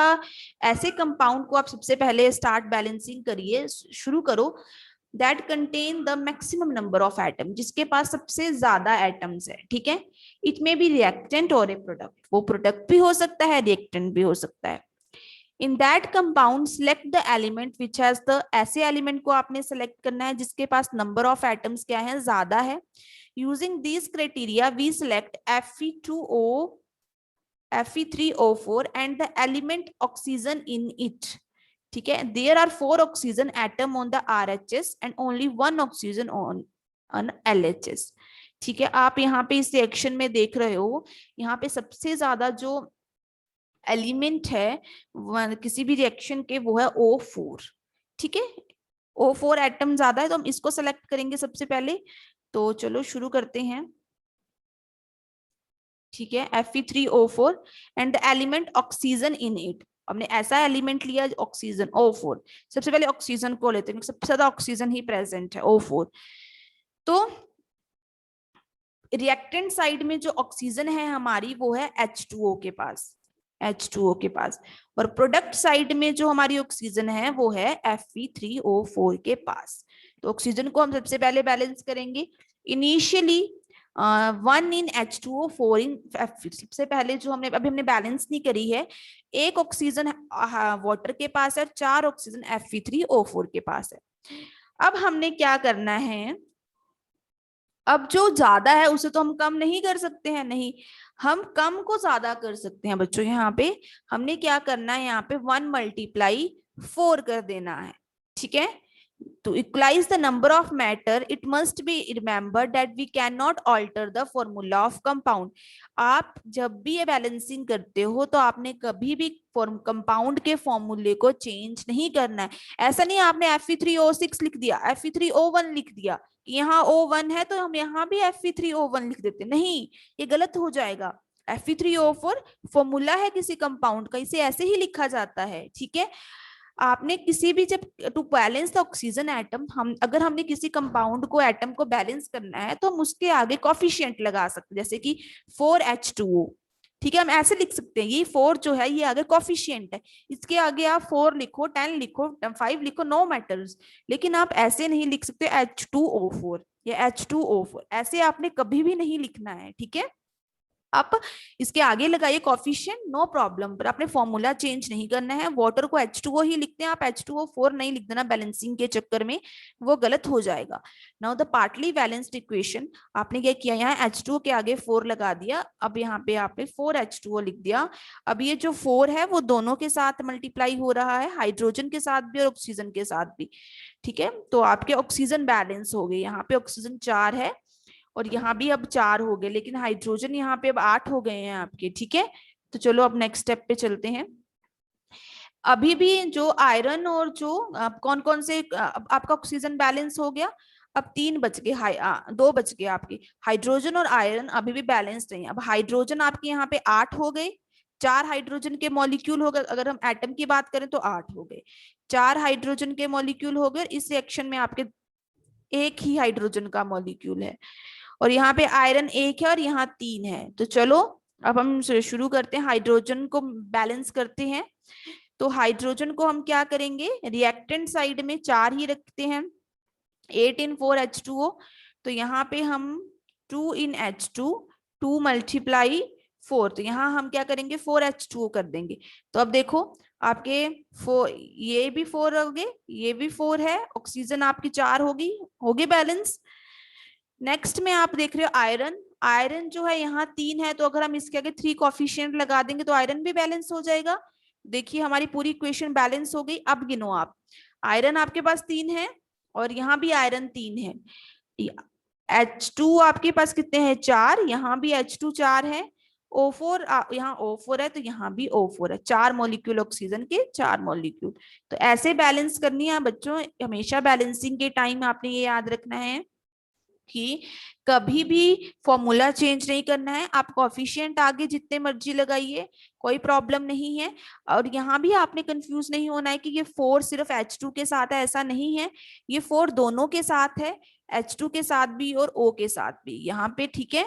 ऐसे कंपाउंड को आप सबसे पहले स्टार्ट बैलेंसिंग करिए, शुरू करो, that contain the maximum number of atom, जिसके पास सबसे ज्यादा एटम्स है, ठीक है। इट मे बी रिएक्टेंट और ए प्रोडक्ट, वो प्रोडक्ट भी हो सकता है, रिएक्टेंट भी हो सकता है। In that compound select the element which has the, ऐसे एलिमेंट को आपने सेलेक्ट करना है जिसके पास नंबर ऑफ एटम्स क्या है, ज्यादा है। Using this criteria we select Fe2O, Fe3O4 and the element oxygen in it, ठीक है। There are 4 oxygen atom on the RHS and only 1 oxygen on LHS, ठीक है। आप यहाँ पे इस रिएक्शन में देख रहे हो, यहाँ पे सबसे ज्यादा जो एलिमेंट है किसी भी रिएक्शन के वो है O4, ठीक है। O4 एटम ज्यादा है तो हम इसको सेलेक्ट करेंगे सबसे पहले। तो चलो शुरू करते हैं, ठीक है। Fe3O4 and the element oxygen in it, हमने ऐसा एलिमेंट लिया ऑक्सीजन O4, सबसे पहले ऑक्सीजन को लेते हैं, सबसे ज्यादा ऑक्सीजन ही प्रेजेंट है O4। तो रिएक्टेंट साइड में जो ऑक्सीजन है हमारी वो है H2O के पास, H2O के पास, और प्रोडक्ट साइड में जो हमारी ऑक्सीजन है वो है Fe3O4 के पास। तो ऑक्सीजन को हम सबसे पहले बैलेंस करेंगे। इनिशियली 1 इन H2O 4 इन Fe, सबसे पहले जो हमने अभी हमने बैलेंस नहीं करी है, 1 ऑक्सीजन वाटर के पास है, 4 ऑक्सीजन Fe3O4 के पास है। अब हमने क्या करना है, अब जो ज्यादा है उसे तो हम कम नहीं कर सकते हैं, नहीं, हम कम को ज्यादा कर सकते हैं बच्चों। यहाँ पे हमने क्या करना है, यहाँ पे 1 × 4 कर देना है, ठीक है। To equalize the number of matter, it must be remembered that we cannot alter the formula of compound. आप जब भी ये बैलेंसिंग करते हो तो आपने कभी भी कंपाउंड के फॉर्मूले को चेंज नहीं करना है। ऐसा नहीं आपने Fe3O6 लिख दिया, Fe3O1 लिख दिया, यहाँ O1 है तो हम यहाँ भी Fe3O1 लिख देते, नहीं, ये गलत हो जाएगा। Fe3O4 फॉर्मूला है किसी कंपाउंड का, इसे ऐसे ही लिखा जाता है, ठीक है। आपने किसी भी जब to balance the oxygen atom, हम अगर हमने किसी कंपाउंड को एटम को बैलेंस करना है तो हम उसके आगे कोफिशिएंट लगा सकते हैं, जैसे कि 4H2O, ठीक है, हम ऐसे लिख सकते हैं, ये 4 जो है ये आगे कोफिशिएंट है, इसके आगे आप 4 लिखो, 10 लिखो, 5 लिखो, नो मैटर्स, लेकिन आप ऐसे नहीं लिख सकते H2O4 या H2O4, ऐसे आपने कभी भी नहीं लिखना है, ठीक है। आप इसके आगे लगाइए कोफिशिएंट, नो प्रॉब्लम, पर आपने फॉर्मूला चेंज नहीं करना है। वाटर को H2O ही लिखते हैं आप, H2O4 नहीं लिख देना बैलेंसिंग के चक्कर में, वो गलत हो जाएगा। Now the partly balanced equation, आपने क्या किया, यहाँ H2O के आगे 4 लगा दिया, अब यहाँ पे आपने 4H2O लिख दिया। अब ये जो 4 है वो दोनों के साथ मल्टीप्लाई हो रहा है, हाइड्रोजन के साथ भी और ऑक्सीजन के साथ भी, ठीक है। तो आपके ऑक्सीजन बैलेंस हो गए, यहाँ पे ऑक्सीजन 4 है और यहाँ भी अब 4 हो गए, लेकिन हाइड्रोजन यहाँ पे अब 8 हो गए हैं आपके, ठीक है। तो चलो अब नेक्स्ट स्टेप पे चलते हैं। अभी भी जो आयरन और जो कौन कौन से आपका ऑक्सीजन बैलेंस हो गया, अब 3 बच गए, 2 बच गए आपके, हाइड्रोजन और आयरन अभी भी बैलेंस नहीं है। अब हाइड्रोजन आपके यहाँ पे 8 हो गए, 4 हाइड्रोजन के मॉलिक्यूल हो गए, अगर हम एटम की बात करें तो 8 हो गए, 4 हाइड्रोजन के मॉलिक्यूल हो गए। इस रिएक्शन में आपके एक ही हाइड्रोजन का मॉलिक्यूल है, और यहाँ पे आयरन 1 है और यहाँ 3 है। तो चलो अब हम शुरू करते हैं, हाइड्रोजन को बैलेंस करते हैं। तो हाइड्रोजन को हम क्या करेंगे, रिएक्टेंट साइड में 4 ही रखते हैं, 8 इन 4H2O, तो यहाँ पे हम 2 इन H2, 2 × 4, तो यहाँ हम क्या करेंगे 4H2O कर देंगे। तो अब देखो आपके 4, ये भी 4 हो गए, ये भी 4 है, ऑक्सीजन आपकी 4 होगी बैलेंस। नेक्स्ट में आप देख रहे हो आयरन, आयरन जो है यहाँ 3 है, तो अगर हम इसके आगे 3 कोफिशिएंट लगा देंगे तो आयरन भी बैलेंस हो जाएगा। देखिए हमारी पूरी इक्वेशन बैलेंस हो गई। अब गिनो आप, आयरन आपके पास 3 है और यहाँ भी आयरन 3 है, H2 आपके पास कितने हैं, 4, यहाँ भी H2 4 है, O4 यहाँ O4 है तो यहाँ भी O4 है, 4 मॉलिक्यूल ऑक्सीजन के, 4 मॉलिक्यूल। तो ऐसे बैलेंस करनी है बच्चों, हमेशा बैलेंसिंग के टाइम आपने ये याद रखना है कि कभी भी फॉर्मूला चेंज नहीं करना है। आप कोफिशिएंट आगे जितने मर्जी लगाइए, कोई प्रॉब्लम नहीं है। और यहाँ भी आपने कंफ्यूज नहीं होना है कि ये 4 सिर्फ H2 के साथ है, ऐसा नहीं है, ये 4 दोनों के साथ है, H2 के साथ भी और O के साथ भी यहाँ पे, ठीक है।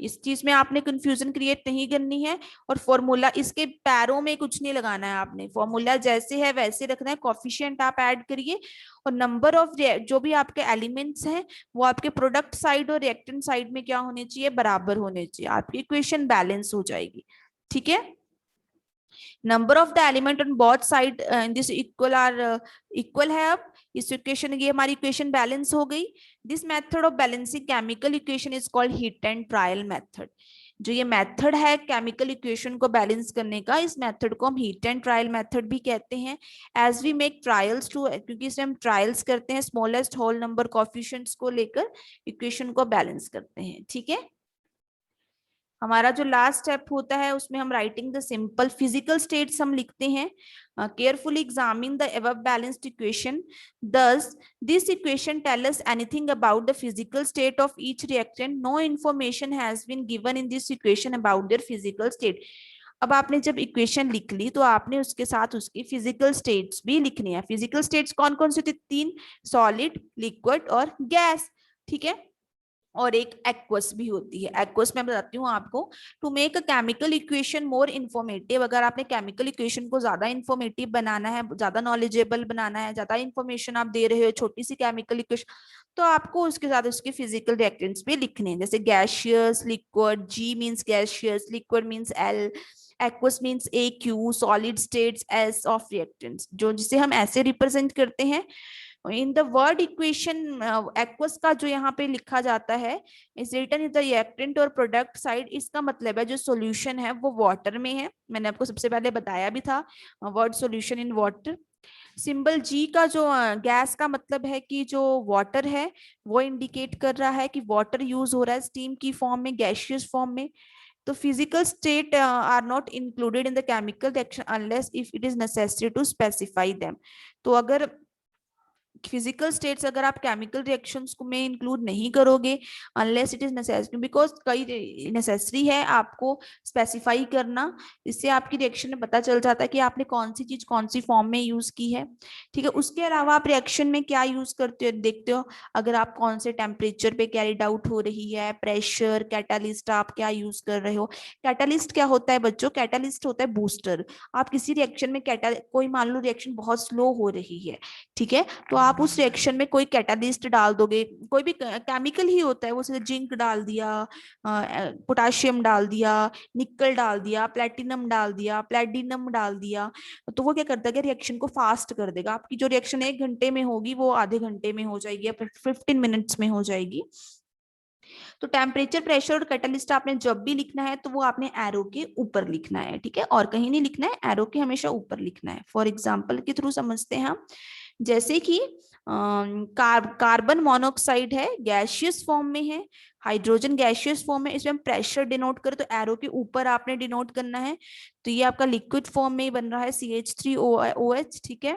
इस चीज में आपने कंफ्यूजन क्रिएट नहीं करनी है। और फॉर्मूला इसके पैरों में कुछ नहीं लगाना है आपने, फॉर्मूला जैसे है वैसे रखना है, कोफिशिएंट आप ऐड करिए। और नंबर ऑफ जो भी आपके एलिमेंट्स हैं वो आपके प्रोडक्ट साइड और रिएक्टेंट साइड में क्या होने चाहिए, बराबर होने चाहिए, आपकी इक्वेशन बैलेंस हो जाएगी, ठीक है। Number of the element on both side in this equal are equal है। अब इस इक्वेशन, ये हमारी इक्वेशन बैलेंस हो गई। This method of balancing chemical equation is called hit and trial method. जो ये मेथड है केमिकल इक्वेशन को बैलेंस करने का, इस मेथड को हम हीट एंड ट्रायल मेथड भी कहते हैं। As we make trials to, क्योंकि इसमें हम ट्रायल्स करते हैं स्मॉलेस्ट होल नंबर कोफिशिएंट्स को लेकर इक्वेशन को बैलेंस करते हैं, ठीक है। हमारा जो लास्ट स्टेप होता है उसमें हम writing the simple physical states हम लिखते हैं। Carefully examine the above balanced equation, does this equation tell us anything about the physical state of each reactant, no information has been given in this equation about their physical state. अब आपने जब इक्वेशन लिख ली तो आपने उसके साथ उसकी फिजिकल स्टेट्स भी लिखनी है। फिजिकल स्टेट्स कौन कौन सी थी, 3, सॉलिड, लिक्विड और गैस, ठीक है। और एक एक्वस भी होती है। एक्वस मैं बताती हूँ आपको। To make a chemical equation more informative, अगर आपने केमिकल इक्वेशन को ज्यादा इन्फॉर्मेटिव बनाना है, ज्यादा नॉलेजेबल बनाना है, ज्यादा इन्फॉर्मेशन आप दे रहे हो छोटी सी केमिकल इक्वेशन, तो आपको उसके साथ उसके फिजिकल रिएक्टेंट्स भी लिखने हैं। जैसे gaseous, liquid, G means gaseous, liquid means L, aqueous means AQ, solid states S of reactants, जो जिसे हम ऐसे रिप्रेजेंट करते हैं। In the word equation, aqueous का जो यहाँ पे लिखा जाता है, is written in the reactant और प्रोडक्ट साइड। इसका मतलब है जो सॉल्यूशन है वो वाटर में है, मैंने आपको सबसे पहले बताया भी था, word solution in water. Symbol G का जो गैस का मतलब है कि जो वाटर है वो इंडिकेट कर रहा है कि वाटर यूज हो रहा है स्टीम की फॉर्म में, गैशियस फॉर्म में। तो physical state are not included in the chemical reaction unless if it is necessary to specify them. तो अगर फिजिकल स्टेट्स अगर आप केमिकल रिएक्शंस को में इंक्लूड नहीं करोगे unless it is necessary, because कई नेसेसरी है आपको स्पेसिफाई करना, इससे आपकी रिएक्शन में पता चल जाता है कि आपने कौन सी चीज कौन सी फॉर्म में यूज की है, ठीक है। उसके अलावा आप रिएक्शन में क्या यूज करते हो देखते हो, अगर आप कौन से टेम्परेचर पे कैरिड आउट हो रही है, प्रेशर, कैटालिस्ट आप क्या यूज कर रहे हो। कैटालिस्ट क्या होता है बच्चों, कैटालिस्ट होता है बूस्टर। आप किसी रिएक्शन में कोई मान लो रिएक्शन बहुत स्लो हो रही है, ठीक है, तो आप उस रिएक्शन में कोई कैटालिस्ट डाल दोगे, कोई भी केमिकल ही होता है, वो जिंक डाल दिया, पोटाशियम डाल दिया, निकल डाल दिया, प्लेटिनम डाल दिया, प्लेटिनम डाल दिया, तो वो क्या करता है, रिएक्शन को फास्ट कर देगा। आपकी जो रिएक्शन 1 घंटे में होगी वो आधे घंटे में हो जाएगी, 15 मिनट्स में हो जाएगी। तो टेम्परेचर, प्रेशर और कैटलिस्ट आपने जब भी लिखना है तो वो आपने एरो के ऊपर लिखना है, ठीक है, और कहीं नहीं लिखना है, एरो के हमेशा ऊपर लिखना है। फॉर एग्जाम्पल के थ्रू समझते हैं हम, जैसे कि कार्बन मोनोऑक्साइड है, गैशियस फॉर्म में है, हाइड्रोजन गैशियस फॉर्म में, इसमें हम प्रेशर डिनोट करें तो एरो के ऊपर आपने डिनोट करना है। तो ये आपका लिक्विड फॉर्म में ही बन रहा है CH3OH, ठीक है,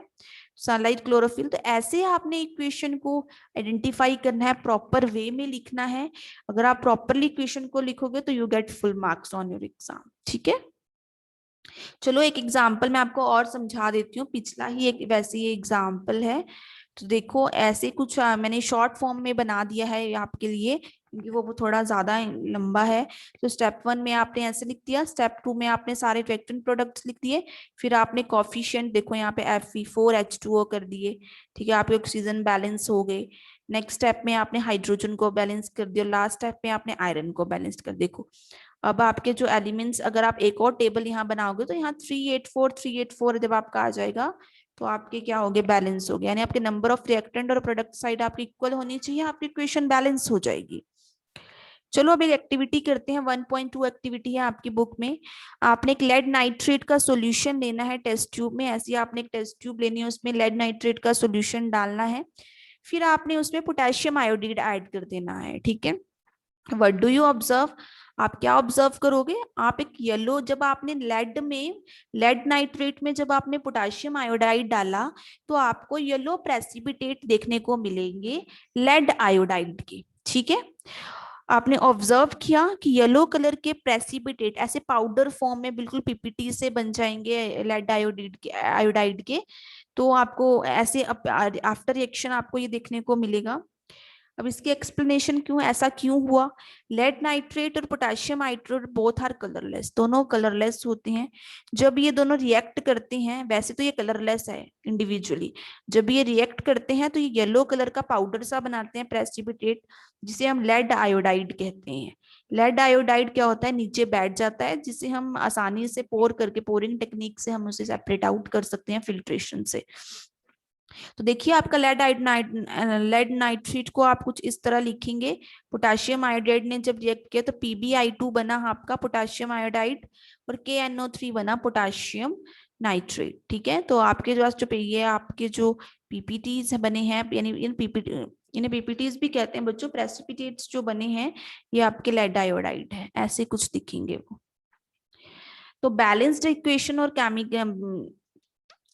सनलाइट, क्लोरोफिल। तो ऐसे आपने इक्वेशन को आइडेंटिफाई करना है, प्रॉपर वे में लिखना है। अगर आप प्रॉपरली इक्वेशन को लिखोगे तो you get full marks on your exam, ठीक है। चलो एक एग्जाम्पल मैं आपको और समझा देती हूँ, पिछला ही एक वैसे ही एग्जाम्पल है। तो देखो ऐसे कुछ मैंने शॉर्ट फॉर्म में बना दिया है आपके लिए, क्योंकि वो थोड़ा ज्यादा लंबा है। तो स्टेप 1 में आपने ऐसे लिख दिया, स्टेप 2 में आपने सारे रिएक्टेंट प्रोडक्ट्स लिख दिए, फिर आपने कॉफिशिएंट देखो यहाँ पे Fe4H2O कर दिए, ठीक है, आपके ऑक्सीजन बैलेंस हो गए। नेक्स्ट स्टेप में आपने हाइड्रोजन को बैलेंस कर दिया, लास्ट स्टेप में आपने आयरन को बैलेंस कर। देखो अब आपके जो एलिमेंट्स, अगर आप एक और टेबल यहाँ बनाओगे तो यहाँ 384 जब आपका आ जाएगा तो आपके क्या हो गए, बैलेंस हो गया, यानी आपके नंबर ऑफ रिएक्टेंट और प्रोडक्ट साइड आपकी इक्वल होनी चाहिए, आपकी इक्वेशन बैलेंस हो जाएगी। चलो अब एक एक्टिविटी करते हैं, 1.2 एक्टिविटी है आपकी बुक में। आपने एक लेड नाइट्रेट का सॉल्यूशन लेना है टेस्ट ट्यूब में, ऐसी आपने एक टेस्ट ट्यूब लेनी है, उसमें लेड नाइट्रेट का सॉल्यूशन डालना है, फिर आपने उसमें पोटेशियम आयोडाइड ऐड कर देना है, ठीक है। What do you observe? आप क्या ऑब्जर्व करोगे? आप एक येलो, जब आपने लेड में, लेड नाइट्रेट में जब आपने पोटाशियम आयोडाइड डाला तो आपको येलो प्रेसिपिटेट देखने को मिलेंगे लेड आयोडाइड के, ठीक है। आपने ऑब्जर्व किया कि येलो कलर के प्रेसिपिटेट ऐसे पाउडर फॉर्म में बिल्कुल पीपीटी से बन जाएंगे लेड आयोडाइड के। तो आपको ऐसे आफ्टर रिएक्शन आपको ये देखने को मिलेगा। अब इसकी एक्सप्लेनेशन क्यों ऐसा क्यों हुआ? लेड नाइट्रेट और potassium nitrate both are colourless, दोनों कलरलेस होते हैं। जब ये दोनों रिएक्ट करते हैं, वैसे तो ये कलरलेस है इंडिविजुअली, जब ये रिएक्ट करते हैं तो ये येलो कलर का पाउडर सा बनाते हैं प्रेसिपिटेट, जिसे हम लेड आयोडाइड कहते हैं। लेड आयोडाइड क्या होता है, नीचे बैठ जाता है, जिसे हम आसानी से पोर करके, पोरिंग टेक्निक से हम उसे सेपरेट आउट कर सकते हैं फिल्ट्रेशन से। तो देखिए आपका लेड नाइट्रेट को आप कुछ इस तरह लिखेंगे। पोटेशियम आयोडाइड ने जब रिएक्ट किया तो PbI2 बना आपका पोटेशियम आयोडाइड, और KNO3 बना पोटेशियम नाइट्रेट, ठीक है। तो आपके पास जो ये आपके जो पीपीटीज बने हैं, यानी इन्हें पीपीटीज भी कहते हैं बच्चों, प्रेसिपिटेट्स जो बने हैं ये आपके लेड आयोडाइड है, ऐसे कुछ दिखेंगे वो। तो बैलेंस्ड इक्वेशन और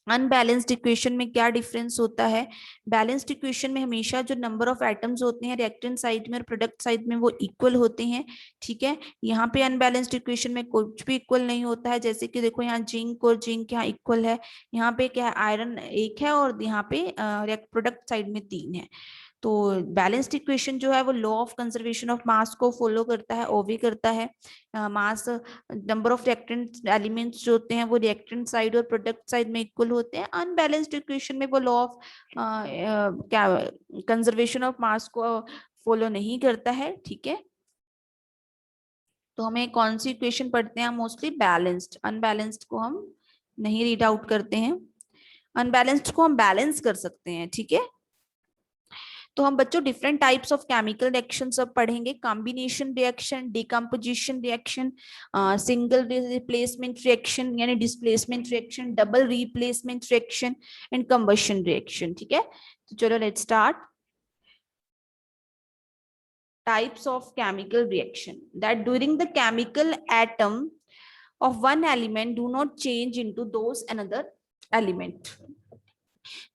अनबैलेंस्ड इक्वेशन में क्या डिफरेंस होता है? बैलेंस्ड इक्वेशन में हमेशा जो नंबर ऑफ एटम्स होते हैं रिएक्टेंट साइड में और प्रोडक्ट साइड में वो इक्वल होते हैं, ठीक है। यहाँ पे अनबैलेंस्ड इक्वेशन में कुछ भी इक्वल नहीं होता है। जैसे कि देखो यहाँ जिंक और जिंक यहाँ इक्वल है, यहाँ पे क्या है, आयरन एक है और यहाँ पे प्रोडक्ट साइड में 3 है। तो बैलेंस्ड इक्वेशन जो है वो लॉ ऑफ कंजर्वेशन ऑफ मास को फॉलो करता है, ओवी करता है। मास, नंबर ऑफ रिएक्टेंट एलिमेंट्स जो होते हैं वो रिएक्टेंट साइड और प्रोडक्ट साइड में इक्वल होते हैं। अनबैलेंस्ड इक्वेशन में वो लॉ ऑफ क्या कंजर्वेशन ऑफ मास को फॉलो नहीं करता है, ठीक है। तो हमें कौन सी इक्वेशन पढ़ते हैं? मोस्टली बैलेंस्ड, अनबैलेंस्ड को हम नहीं रीड आउट करते हैं। अनबैलेंस्ड को हम बैलेंस कर सकते हैं, ठीक है। तो हम बच्चों different types of chemical reaction सब पढ़ेंगे। Combination reaction, decomposition reaction, single replacement reaction यानी displacement reaction, double replacement reaction and combustion reaction, ठीक है। तो चलो let's start. Types of chemical reaction, that during the chemical atom of one element do not change into those another element.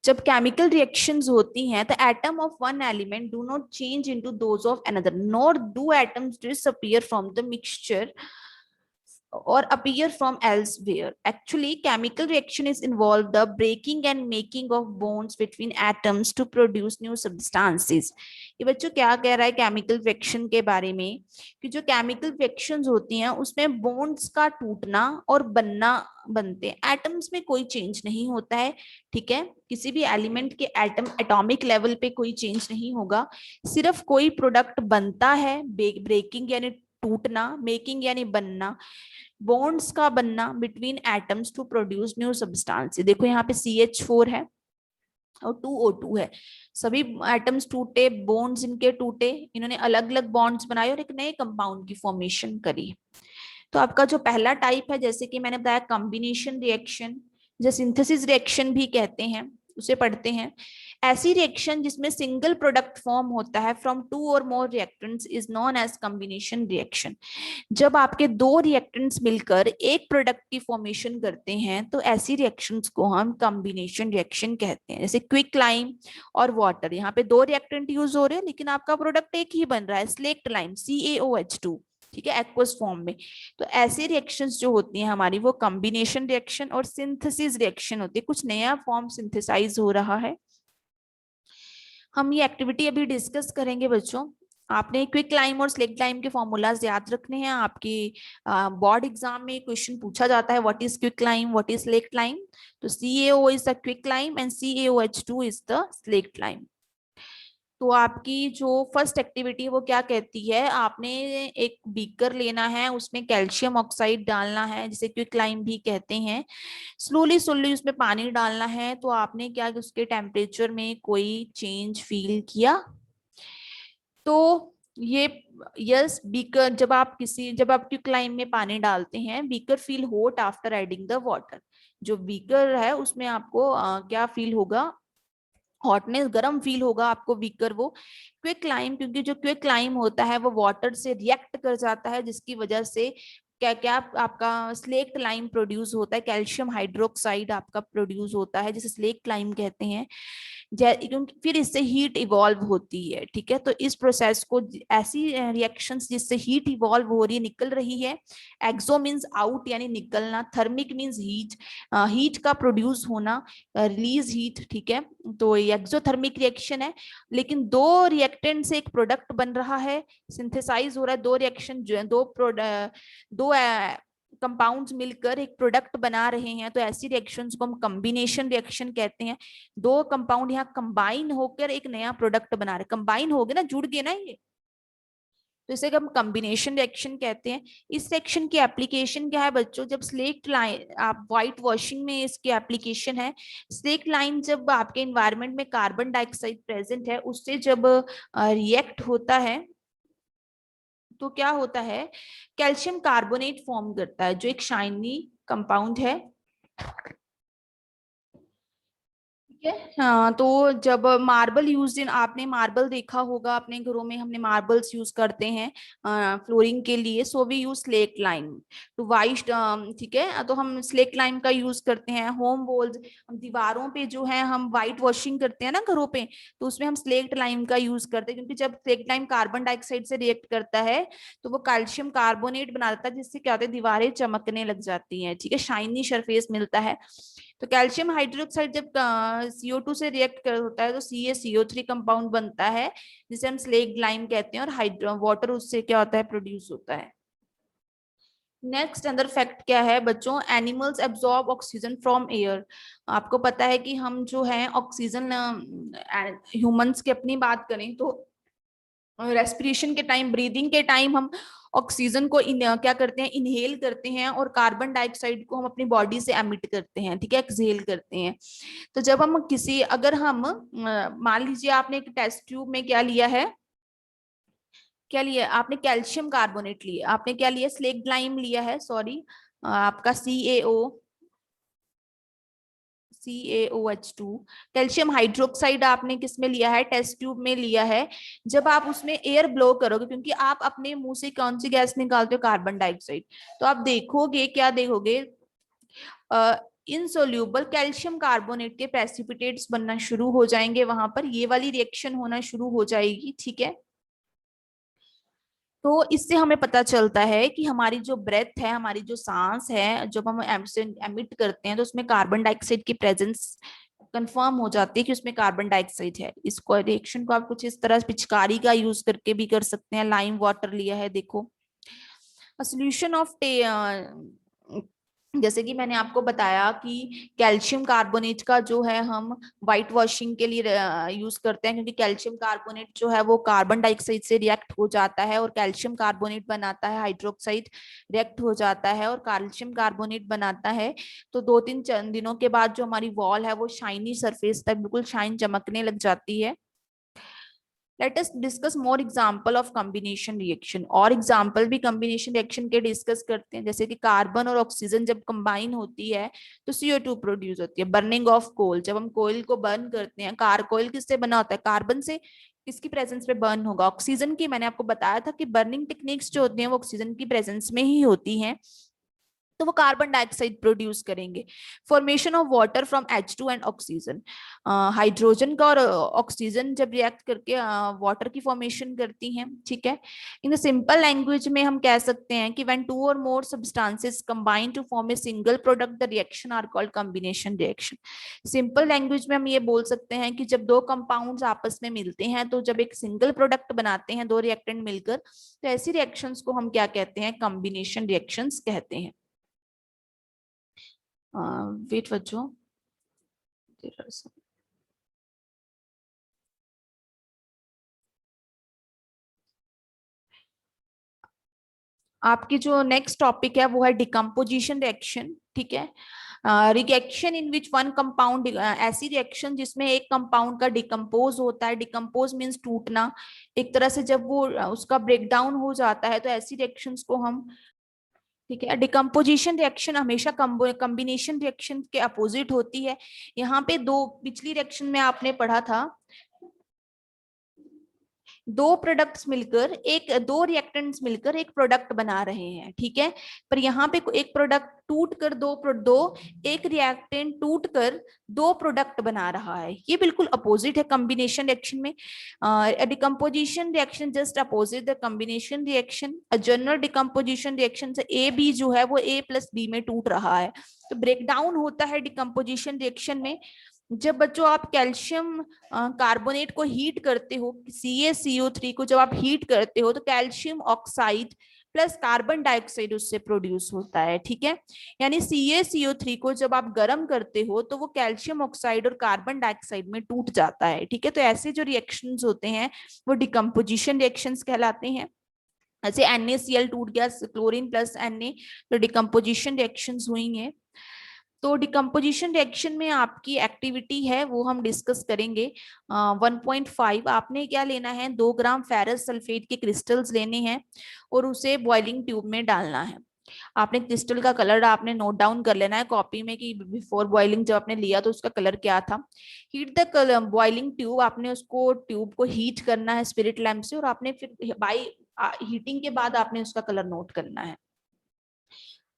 जब केमिकल रिएक्शंस होती हैं तो atom of one element do not change into those of another, nor do atoms disappear from the mixture or appear from elsewhere. Actually, chemical reaction is involved the breaking and making of bonds between atoms to produce new substances. ये बच्चों क्या कह रहा है केमिकल रिएक्शन के बारे में, कि जो केमिकल रिएक्शंस होती हैं उसमें बॉन्ड्स का टूटना और बनना बनते हैं, एटम्स में कोई चेंज नहीं होता है, ठीक है। किसी भी एलिमेंट के एटम एटॉमिक लेवल पे कोई चेंज नहीं होगा, सिर्फ कोई प्रोडक्ट बनता है, ब्रेकिंग यानी टूटना, मेकिंग यानी बनना, बॉन्ड्स का बनना between atoms to produce new substance. देखो यहाँ पे CH4 है और 2O2 है, सभी एटम्स टूटे, बॉन्ड्स इनके टूटे, इन्होंने अलग अलग बॉन्ड्स बनाए और एक नए कंपाउंड की फॉर्मेशन करी। तो आपका जो पहला टाइप है, जैसे कि मैंने बताया, कॉम्बिनेशन रिएक्शन, जो सिंथेसिस रिएक्शन भी कहते हैं, उसे पढ़ते हैं। ऐसी रिएक्शन जिसमें सिंगल प्रोडक्ट फॉर्म होता है फ्रॉम 2 और more reactants is known as combination reaction. जब आपके 2 रिएक्टेंट्स मिलकर एक प्रोडक्ट की फॉर्मेशन करते हैं तो ऐसी रिएक्शंस को हम कॉम्बिनेशन रिएक्शन कहते हैं। जैसे क्विक लाइम और वाटर, यहाँ पे 2 रिएक्टेंट यूज हो रहे हैं लेकिन आपका प्रोडक्ट एक ही बन रहा है, स्लेक्ट लाइम CaOH2, ठीक है, एक्वस फॉर्म में। तो ऐसे रिएक्शंस जो होती हैं हमारी वो कॉम्बिनेशन रिएक्शन और सिंथेसिस रिएक्शन होती है, कुछ नया फॉर्म सिंथेसाइज हो रहा है। हम ये एक्टिविटी अभी डिस्कस करेंगे बच्चों। आपने क्विक लाइम और स्लेक्ट लाइम के फॉर्मूलाज याद रखने हैं। आपके बोर्ड एग्जाम में क्वेश्चन पूछा जाता है what is quick lime, what is slaked lime. तो CaO is the quick lime and CaOH2 is the slaked lime. तो आपकी जो फर्स्ट एक्टिविटी है वो क्या कहती है, आपने एक बीकर लेना है, उसमें कैल्शियम ऑक्साइड डालना है जिसे क्विक लाइम भी कहते हैं, स्लोली स्लोली उसमें पानी डालना है। तो आपने क्या, उसके टेम्परेचर में कोई चेंज फील किया? तो ये यस, बीकर, जब आप क्विक लाइम में पानी डालते हैं, beaker feel hot after adding the water. जो बीकर है उसमें आपको क्या फील होगा, हॉटनेस, गर्म फील होगा आपको, वीकर वो क्विक लाइम, क्योंकि जो क्विक लाइम होता है वो वाटर से रिएक्ट कर जाता है, जिसकी वजह से क्या क्या आपका स्लेक्ट लाइम प्रोड्यूस होता है, कैल्शियम हाइड्रोक्साइड आपका प्रोड्यूस होता है, जिसे स्लेक्ट लाइम कहते हैं। क्योंकि फिर इससे हीट इवॉल्व होती है, ठीक है। तो इस प्रोसेस को, ऐसी रिएक्शंस जिससे हीट इवॉल्व हो रही है, निकल रही है। एक्सो मीन्स आउट यानी निकलना, थर्मिक मीन्स हीट, हीट का प्रोड्यूस होना, रिलीज हीट, ठीक है। तो ये एक्सोथर्मिक रिएक्शन है। लेकिन दो रिएक्टेंट से एक प्रोडक्ट बन रहा है, सिंथेसाइज हो रहा है, दो रिएक्शन जो है, दो कंपाउंड्स मिलकर एक प्रोडक्ट बना रहे हैं, तो ऐसी रिएक्शंस को हम कॉम्बिनेशन रिएक्शन कहते हैं। दो कंपाउंड यहाँ कंबाइन होकर एक नया प्रोडक्ट बना रहे, कंबाइन हो गए ना, जुड़ गए ना ये, तो इसे हम कॉम्बिनेशन रिएक्शन कहते हैं। इस रिएक्शन की एप्लीकेशन क्या है बच्चों, जब स्लेक्ट लाइन, आप व्हाइट वॉशिंग में इसकी एप्लीकेशन है। स्लेक्ट लाइन जब आपके एनवायरनमेंट में कार्बन डाइऑक्साइड प्रेजेंट है, उससे जब रिएक्ट होता है तो क्या होता है, कैल्शियम कार्बोनेट फॉर्म करता है, जो एक शाइनी कंपाउंड है, ठीक है। हाँ, तो जब मार्बल यूज इन, आपने मार्बल देखा होगा अपने घरों में, हमने मार्बल्स यूज करते हैं फ्लोरिंग के लिए, so we use slate lime to white, ठीक है। तो हम स्लेट लाइम का यूज करते हैं होम वॉल्स, हम दीवारों पे जो है हम वाइट वॉशिंग करते हैं ना घरों पे, तो उसमें हम स्लेट लाइम का यूज करते हैं, क्योंकि जब स्लेट लाइम कार्बन डाइऑक्साइड से रिएक्ट करता है तो वो कैल्शियम कार्बोनेट बना देता है, जिससे क्या होता है, दीवारें चमकने लग जाती हैं, ठीक है, शाइनी सरफेस मिलता है। तो कैल्शियम हाइड्रोक्साइड जब CO2 से रिएक्ट कर होता है तो CaCO3 कंपाउंड बनता है, जिसे हम स्लेक्ट लाइम कहते हैं, और हाइड्रो वाटर उससे क्या होता है, प्रोड्यूस होता है। नेक्स्ट अंदर फैक्ट क्या है बच्चों, animals absorb oxygen from air. आपको पता है कि हम जो है ऑक्सीजन, ह्यूमंस की अपनी बात करें तो रेस्पिरेशन के टाइम, ब्रीदिंग के टाइम हम ऑक्सीजन को क्या करते हैं, इनहेल करते हैं, और कार्बन डाइऑक्साइड को हम अपनी बॉडी से एमिट करते हैं, ठीक है, एक्सहेल करते हैं। तो जब हम किसी, अगर हम मान लीजिए आपने एक टेस्ट ट्यूब में क्या लिया है, क्या लिया आपने, कैल्शियम कार्बोनेट लिया, आपने क्या लिया, स्लेक्ट लाइम लिया है, सॉरी, आपका CaOH2, कैल्शियम हाइड्रोक्साइड आपने किस में लिया है, टेस्ट ट्यूब में लिया है। जब आप उसमें एयर ब्लो करोगे, क्योंकि आप अपने मुंह से कौन सी गैस निकालते हो, कार्बन डाइऑक्साइड, तो आप देखोगे, क्या देखोगे, इनसोल्यूबल कैल्शियम कार्बोनेट के प्रेसिपिटेट्स बनना शुरू हो जाएंगे, वहां पर ये वाली रिएक्शन होना शुरू हो जाएगी, ठीक है। तो इससे हमें पता चलता है कि हमारी जो ब्रेथ है, हमारी जो सांस है, जब हम एमिट करते हैं तो उसमें कार्बन डाइऑक्साइड की प्रेजेंस कंफर्म हो जाती है कि उसमें कार्बन डाइऑक्साइड है। इसको रिएक्शन को आप कुछ इस तरह पिचकारी का यूज करके भी कर सकते हैं। लाइम वाटर लिया है, देखो, सोल्यूशन ऑफ, जैसे कि मैंने आपको बताया कि कैल्शियम कार्बोनेट का जो है हम व्हाइट वॉशिंग के लिए यूज करते हैं, क्योंकि कैल्शियम कार्बोनेट जो है वो कार्बन डाइऑक्साइड से रिएक्ट हो जाता है और कैल्शियम कार्बोनेट बनाता है, हाइड्रोक्साइड रिएक्ट हो जाता है और कैल्शियम कार्बोनेट बनाता है। तो 2-3 दिनों के बाद जो हमारी वॉल है वो शाइनी सरफेस तक बिल्कुल शाइन चमकने लग जाती है। Let us discuss more example of combination reaction, और एग्जांपल भी कॉम्बिनेशन रिएक्शन के डिस्कस करते हैं, जैसे कि कार्बन और ऑक्सीजन जब कंबाइन होती है तो CO2 प्रोड्यूस होती है। बर्निंग ऑफ कोल, जब हम कोयल को बर्न करते हैं, कोयल किससे बना होता है, कार्बन से, किसकी प्रेजेंस में बर्न होगा, ऑक्सीजन की। मैंने आपको बताया था कि बर्निंग टेक्निक्स जो होती हैं वो ऑक्सीजन की प्रेजेंस में ही होती हैं, तो वो कार्बन डाइऑक्साइड प्रोड्यूस करेंगे। Formation of water from H2 and oxygen, hydrogen का और ऑक्सीजन जब रिएक्ट करके वाटर की फॉर्मेशन करती हैं, ठीक है। इन द सिंपल लैंग्वेज में हम कह सकते हैं कि व्हेन 2 और more substances combine to form a single product, the reaction are called combination reaction. Simple language में हम ये बोल सकते हैं कि जब दो कंपाउंड्स आपस में मिलते हैं, तो जब एक सिंगल प्रोडक्ट बनाते हैं दो रिएक्टेंट मिलकर, तो ऐसी रिएक्शंस को हम क्या कहते हैं, कॉम्बिनेशन रिएक्शंस कहते हैं। वेट बच्चों, आपकी जो नेक्स्ट टॉपिक है वो है डिकम्पोजिशन रिएक्शन, ठीक है। Reaction in which one compound, ऐसी रिएक्शन जिसमें एक कंपाउंड का डिकम्पोज होता है, डिकम्पोज मीन्स टूटना, एक तरह से जब वो उसका ब्रेकडाउन हो जाता है, तो ऐसी रिएक्शंस को हम ठीक है। डिकम्पोजिशन रिएक्शन हमेशा कॉम्बिनेशन रिएक्शन के अपोजिट होती है। यहाँ पे दो, पिछली रिएक्शन में आपने पढ़ा था दो प्रोडक्ट्स मिलकर एक, दो रिएक्टेंट्स मिलकर एक प्रोडक्ट बना रहे हैं, ठीक है। पर यहाँ पे एक प्रोडक्ट टूट कर दो एक रिएक्टेंट टूट कर दो प्रोडक्ट बना रहा है, ये बिल्कुल अपोजिट है कॉम्बिनेशन रिएक्शन में। Decomposition reaction just opposite the combination reaction. General decomposition reaction से ए बी जो है वो ए प्लस बी में टूट रहा है। तो ब्रेकडाउन होता है डिकम्पोजिशन रिएक्शन में जब बच्चों आप कैल्शियम कार्बोनेट को हीट करते हो, CaCO3 को जब आप हीट करते हो तो calcium oxide plus carbon dioxide उससे प्रोड्यूस होता है, ठीक है। यानी CaCO3 को जब आप गर्म करते हो तो वो कैल्शियम ऑक्साइड और कार्बन डाइऑक्साइड में टूट जाता है, ठीक है। तो ऐसे जो रिएक्शंस होते हैं वो डिकम्पोजिशन रिएक्शंस कहलाते हैं। ऐसे NaCl टूट गया, क्लोरीन प्लस Na, तो डिकम्पोजिशन रिएक्शंस हुई हैं। तो डिकम्पोजिशन रिएक्शन में आपकी एक्टिविटी है वो हम डिस्कस करेंगे। 1.5 आपने क्या लेना है, 2 ग्राम फेरस सल्फेट के क्रिस्टल्स लेने हैं और उसे बॉइलिंग ट्यूब में डालना है। आपने क्रिस्टल का कलर आपने नोट डाउन कर लेना है कॉपी में कि बिफोर बॉइलिंग जब आपने लिया तो उसका कलर क्या था। हीट द बॉइलिंग ट्यूब, आपने उसको ट्यूब को हीट करना है स्पिरिट लैम्प से और आपने फिर बाई हीटिंग के बाद आपने उसका कलर नोट करना है।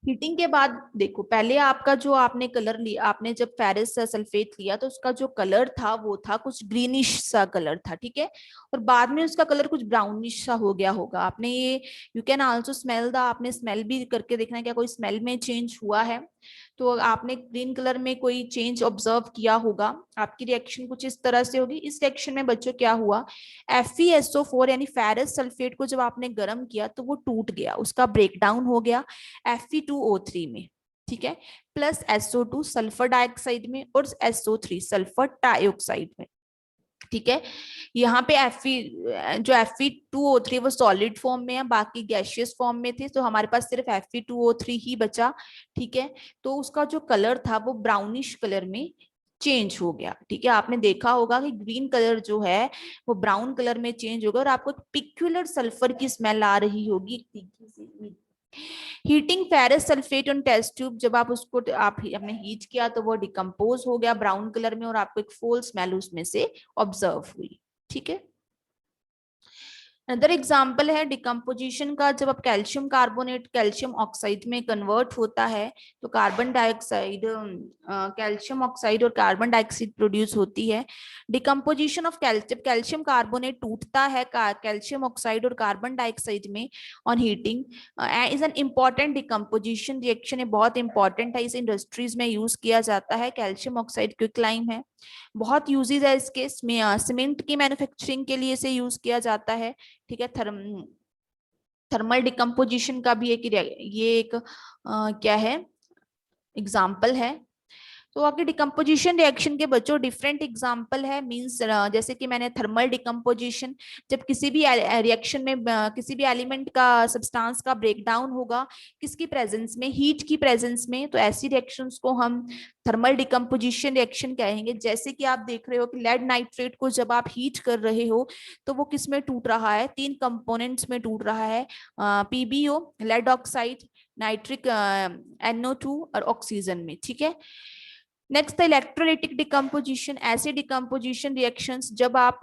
हीटिंग के बाद देखो, पहले आपका जो आपने कलर लिया, आपने जब फेरस सल्फेट लिया तो उसका जो कलर था वो था कुछ ग्रीनिश सा कलर था, ठीक है। और बाद में उसका कलर कुछ ब्राउनिश सा हो गया होगा। आपने ये, you can also smell the, आपने स्मेल भी करके देखना है क्या कोई स्मेल में चेंज हुआ है। तो आपने ग्रीन कलर में कोई चेंज ऑब्जर्व किया होगा, आपकी रिएक्शन कुछ इस तरह से होगी। इस रिएक्शन में बच्चों क्या हुआ, FeSO4 यानी फेरस सल्फेट को जब आपने गर्म किया तो वो टूट गया, उसका ब्रेकडाउन हो गया Fe2O3 में, ठीक है, प्लस SO2 सल्फर डाइऑक्साइड में और SO3 सल्फर डाइऑक्साइड में, ठीक है। यहाँ पे जो Fe2O3 वो सॉलिड फॉर्म में है, बाकी गैशियस फॉर्म में थे, तो हमारे पास सिर्फ Fe2O3 ही बचा, ठीक है। तो उसका जो कलर था वो ब्राउनिश कलर में चेंज हो गया, ठीक है। आपने देखा होगा कि ग्रीन कलर जो है वो ब्राउन कलर में चेंज होगा और आपको एक पिक्युलर सल्फर की स्मेल आ रही होगी, तीखी सी। Heating ferrous sulphate on test tube, जब आप उसको आपने हीट किया तो वो डिकम्पोज हो गया ब्राउन कलर में और आपको एक फुल स्मेल उसमें से ऑब्जर्व हुई, ठीक है। अदर एग्जाम्पल है डिकम्पोजिशन का, जब आप कैल्शियम कार्बोनेट कैल्शियम ऑक्साइड में कन्वर्ट होता है तो कार्बन डाइऑक्साइड, कैल्शियम ऑक्साइड और कार्बन डाइऑक्साइड प्रोड्यूस होती है। डिकम्पोजिशन ऑफ कैल्शियम कार्बोनेट टूटता है कैल्शियम ऑक्साइड और कार्बन डाइऑक्साइड में on heating is an important decomposition reaction है, बहुत इंपॉर्टेंट है, इस इंडस्ट्रीज में यूज किया जाता है। कैल्शियम ऑक्साइड क्विकलाइम है, बहुत यूजेज है इसके, सीमेंट की मैन्युफैक्चरिंग के लिए इसे यूज किया जाता है, ठीक है। थर्मल डिकम्पोजिशन का भी ये एक क्या है, एग्जाम्पल है। तो आगे डिकम्पोजिशन रिएक्शन के बच्चों डिफरेंट एग्जांपल है, मींस जैसे कि मैंने थर्मल डिकम्पोजिशन, जब किसी भी रिएक्शन में किसी भी एलिमेंट का सब्सटेंस का ब्रेकडाउन होगा किसकी प्रेजेंस में, हीट की प्रेजेंस में, तो ऐसी रिएक्शंस को हम थर्मल डिकम्पोजिशन रिएक्शन कहेंगे। जैसे कि आप देख रहे हो कि लेड नाइट्रेट को जब आप हीट कर रहे हो तो वो किस में टूट रहा है, 3 कंपोनेंट्स में टूट रहा है, PbO lead oxide, nitric NO2 और ऑक्सीजन में, ठीक है। नेक्स्ट इलेक्ट्रोलाइटिक डिकम्पोजिशन, ऐसे डिकम्पोजिशन रिएक्शंस जब आप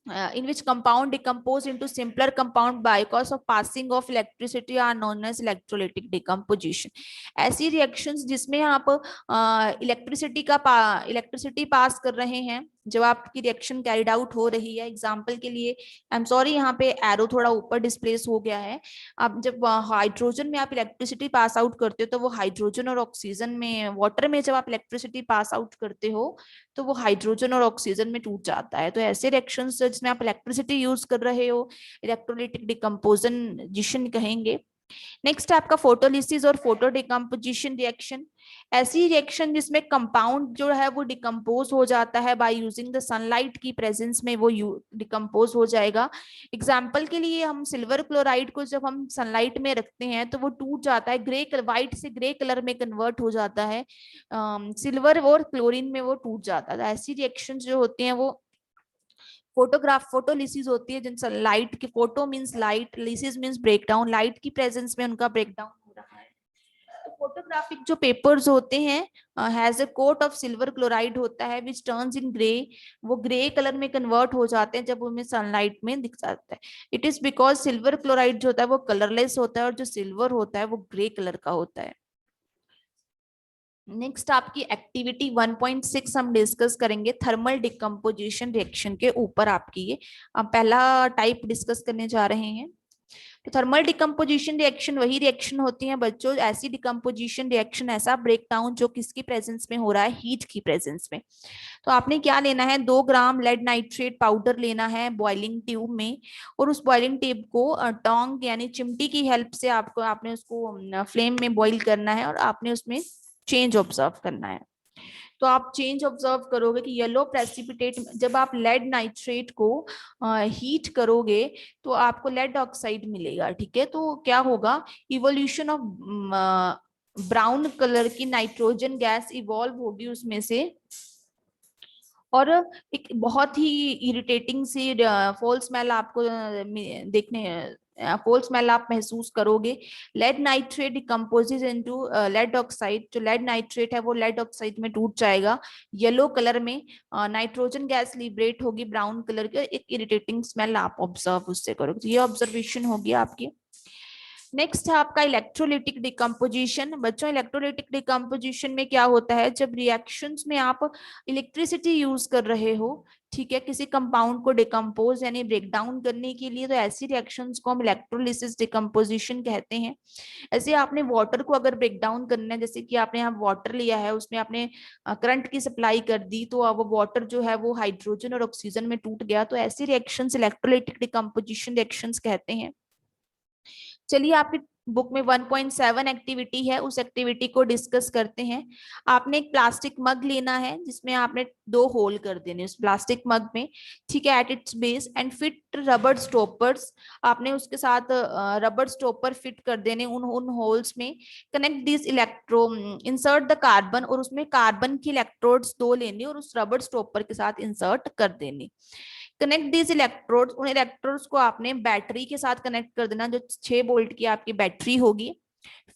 in which compound decompose into simpler compound by cause of passing of electricity are known as electrolytic decomposition। ऐसी रिएक्शंस जिसमें आप इलेक्ट्रिसिटी पास कर रहे हैं जब आपकी रिएक्शन कैरिड आउट हो रही है। एग्जांपल के लिए, आई एम सॉरी यहाँ पे एरो थोड़ा ऊपर डिस्प्लेस हो गया है। अब जब हाइड्रोजन में आप इलेक्ट्रिसिटी पास आउट करते हो तो वो हाइड्रोजन और ऑक्सीजन में, वाटर में जब आप इलेक्ट्रिसिटी पास आउट करते हो तो वो हाइड्रोजन और ऑक्सीजन में टूट जाता है। तो ऐसे रिएक्शंस जिसमें आप इलेक्ट्रिसिटी यूज कर रहे हो इलेक्ट्रोलाइटिक डिकम्पोजिशन कहेंगे। नेक्स्ट है आपका फोटोलिसिस और फोटो डिकम्पोजिशन रिएक्शन, ऐसी रिएक्शन जिसमें कंपाउंड जो है वो डिकम्पोज हो जाता है बाय यूजिंग द सनलाइट की प्रेजेंस में वो डिकम्पोज हो जाएगा। एग्जांपल के लिए हम सिल्वर क्लोराइड को जब हम सनलाइट में रखते हैं तो वो टूट जाता है, ग्रे व्हाइट से ग्रे कलर में कन्वर्ट हो जाता है, सिल्वर और क्लोरीन में वो टूट जाता है। ऐसी रिएक्शन जो होती हैं वो फोटोलिसिस होती है, जिन लाइट की, photo means light, lysis means breakdown, light की प्रेजेंस में उनका ब्रेकडाउन हो रहा फोटोग्राफिक जो पेपर्स होते हैं has a coat of silver chloride होता है विच टर्न्स इन ग्रे, वो ग्रे कलर में कन्वर्ट हो जाते हैं जब उन्हें सनलाइट में दिख जाता है। It is because silver chloride जो होता है वो कलरलेस होता है और जो सिल्वर होता है वो ग्रे कलर का होता है। नेक्स्ट आपकी एक्टिविटी 1.6 हम डिस्कस करेंगे थर्मल डिकम्पोजिशन रिएक्शन के ऊपर। आपकी ये पहला टाइप डिस्कस करने जा रहे हैं। तो थर्मल डिकम्पोजिशन रिएक्शन वही रिएक्शन होती है बच्चों, ऐसी डिकम्पोजिशन रिएक्शन, ऐसा ब्रेकडाउन जो किसकी प्रेजेंस में हो रहा है, हीट की प्रेजेंस में। तो आपने क्या लेना है, 2 ग्राम लेड नाइट्रेट पाउडर लेना है बॉइलिंग ट्यूब में, और उस बॉइलिंग ट्यूब को टोंग यानी चिमटी की हेल्प से आपको आपने उसको फ्लेम में बॉइल करना है और आपने उसमें चेंज ऑब्जर्व करना है। तो आप चेंज ऑब्जर्व करोगे कि येलो प्रेसिपिटेट, जब आप लेड नाइट्रेट को हीट करोगे तो आपको लेड ऑक्साइड मिलेगा। ठीक है, तो क्या होगा, इवोल्यूशन ऑफ ब्राउन कलर की नाइट्रोजन गैस इवॉल्व होगी उसमें से, और एक बहुत ही इरिटेटिंग सी फॉल स्मेल आपको देखने फॉल स्मेल आप महसूस करोगे। Lead nitrate decomposes into lead oxide, जो लेड नाइट्रेट है वो लेड ऑक्साइड में टूट जाएगा येलो कलर में, नाइट्रोजन गैस लिबरेट होगी ब्राउन कलर के, एक इरिटेटिंग स्मेल आप ऑब्जर्व उससे करोगे। तो ये ऑब्जर्वेशन होगी आपकी। नेक्स्ट है आपका इलेक्ट्रोलिटिक डिकम्पोजिशन। बच्चों इलेक्ट्रोलिटिक डिकम्पोजिशन में क्या होता है, जब रिएक्शंस में आप इलेक्ट्रिसिटी यूज कर रहे हो, ठीक है, किसी कंपाउंड को डिकम्पोज यानी ब्रेक डाउन करने के लिए, तो ऐसी रिएक्शंस को हम इलेक्ट्रोलिसिस डिकम्पोजिशन कहते हैं। ऐसे आपने वाटर को अगर ब्रेक डाउन करना है, जैसे कि आपने यहाँ वाटर लिया है, उसमें आपने करंट की सप्लाई कर दी, तो अब वाटर जो है वो हाइड्रोजन और ऑक्सीजन में टूट गया, तो ऐसी रिएक्शंस इलेक्ट्रोलिटिक डिकम्पोजिशन रिएक्शंस कहते हैं। चलिए आपकी बुक में 1.7 एक्टिविटी है, उस एक्टिविटी को डिस्कस करते हैं। आपने एक प्लास्टिक मग लेना है जिसमें आपने 2 होल कर देने उस प्लास्टिक मग में, ठीक है, at its base and fit rubber stoppers. आपने उसके साथ रबर स्टॉपर फिट कर देने उन उन होल्स में। Connect this electro, insert the carbon, और उसमें कार्बन की इलेक्ट्रोड्स 2 लेनी और उस रबर स्टॉपर के साथ इंसर्ट कर देनी। कनेक्ट दीज इलेक्ट्रोड्स, उन इलेक्ट्रोड्स को आपने बैटरी के साथ कनेक्ट कर देना, जो 6 वोल्ट की आपकी बैटरी होगी।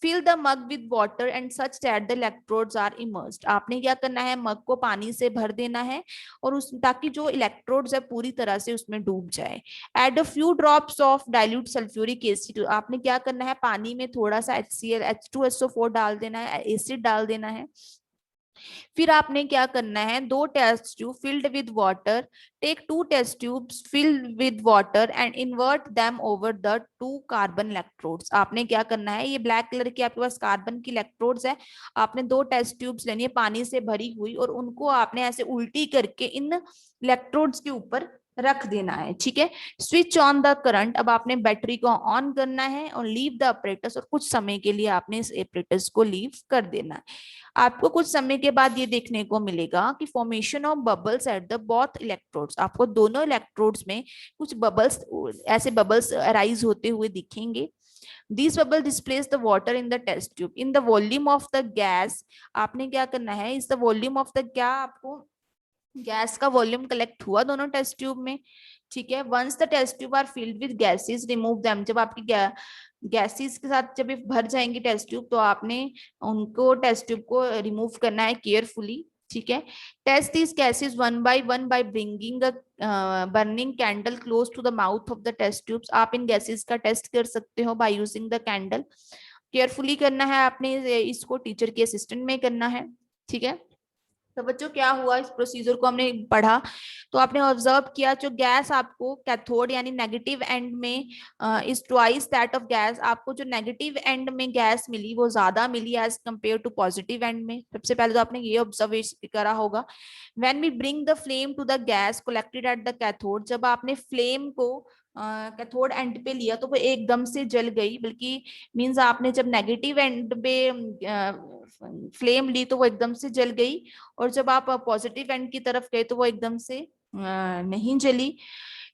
Fill the mug with water and such that the electrodes are immersed. आपने क्या करना है, मग को पानी से भर देना है और उस ताकि जो इलेक्ट्रोड्स है पूरी तरह से उसमें डूब जाए। Add a few drops of dilute sulphuric acid. आपने क्या करना है, पानी में थोड़ा सा HCl H2SO4 डाल देना है, एसिड डाल देना है। फिर आपने क्या करना है, 2 test tube filled with water, take 2 test tubes filled with water and invert them over the 2 carbon electrodes. आपने क्या करना है, ये ब्लैक कलर की आपके पास कार्बन की इलेक्ट्रोड्स है, आपने 2 टेस्ट ट्यूब्स लेनी है पानी से भरी हुई, और उनको आपने ऐसे उल्टी करके इन इलेक्ट्रोड्स के ऊपर रख देना है। ठीक है, स्विच ऑन द करंट। अब आपने बैटरी को ऑन करना है और लीव द अपरेटस, और कुछ समय के लिए आपने इस अपरेटस को लीव कर देना है। आपको कुछ समय के बाद ये देखने को मिलेगा कि formation of bubbles at the both electrodes. आपको दोनों इलेक्ट्रोड्स में कुछ बबल्स, ऐसे बबल्स अराइज होते हुए दिखेंगे। These bubble displace the water in the test tube. In the volume of the gas, आपने क्या करना है, इस द वॉल्यूम ऑफ द, क्या आपको गैस का वॉल्यूम कलेक्ट हुआ दोनों टेस्ट ट्यूब में। ठीक है, once the test tube are filled with gases remove them. जब आपकी गैसेस के साथ जब भर जाएंगे टेस्ट ट्यूब, तो आपने उनको टेस्ट ट्यूब को रिमूव करना है केयरफुली। ठीक है, test this gases one by one by bringing a burning candle close to the mouth of the test tubes. आप इन गैसेस का टेस्ट कर सकते हो by using the candle. Carefully करना है आपने इसको, टीचर के असिस्टेंट में करना है। ठीक है, तो बच्चों क्या हुआ, इस प्रोसीजर को हमने पढ़ा तो आपने ऑब्जर्व किया, जो गैस आपको कैथोड यानी नेगेटिव एंड में is twice that of gas, आपको जो नेगेटिव एंड में गैस मिली वो ज्यादा मिली as compare to positive end में। सबसे पहले तो आपने ये ऑब्जर्वेशन करा होगा। When we bring the flame to the gas collected at the cathode, जब आपने फ्लेम को कैथोड एंड पे लिया तो वो एकदम से जल गई, बल्कि मींस आपने जब नेगेटिव एंड पे फ्लेम ली तो वो एकदम से जल गई, और जब आप पॉजिटिव एंड की तरफ गए तो वो एकदम से नहीं जली।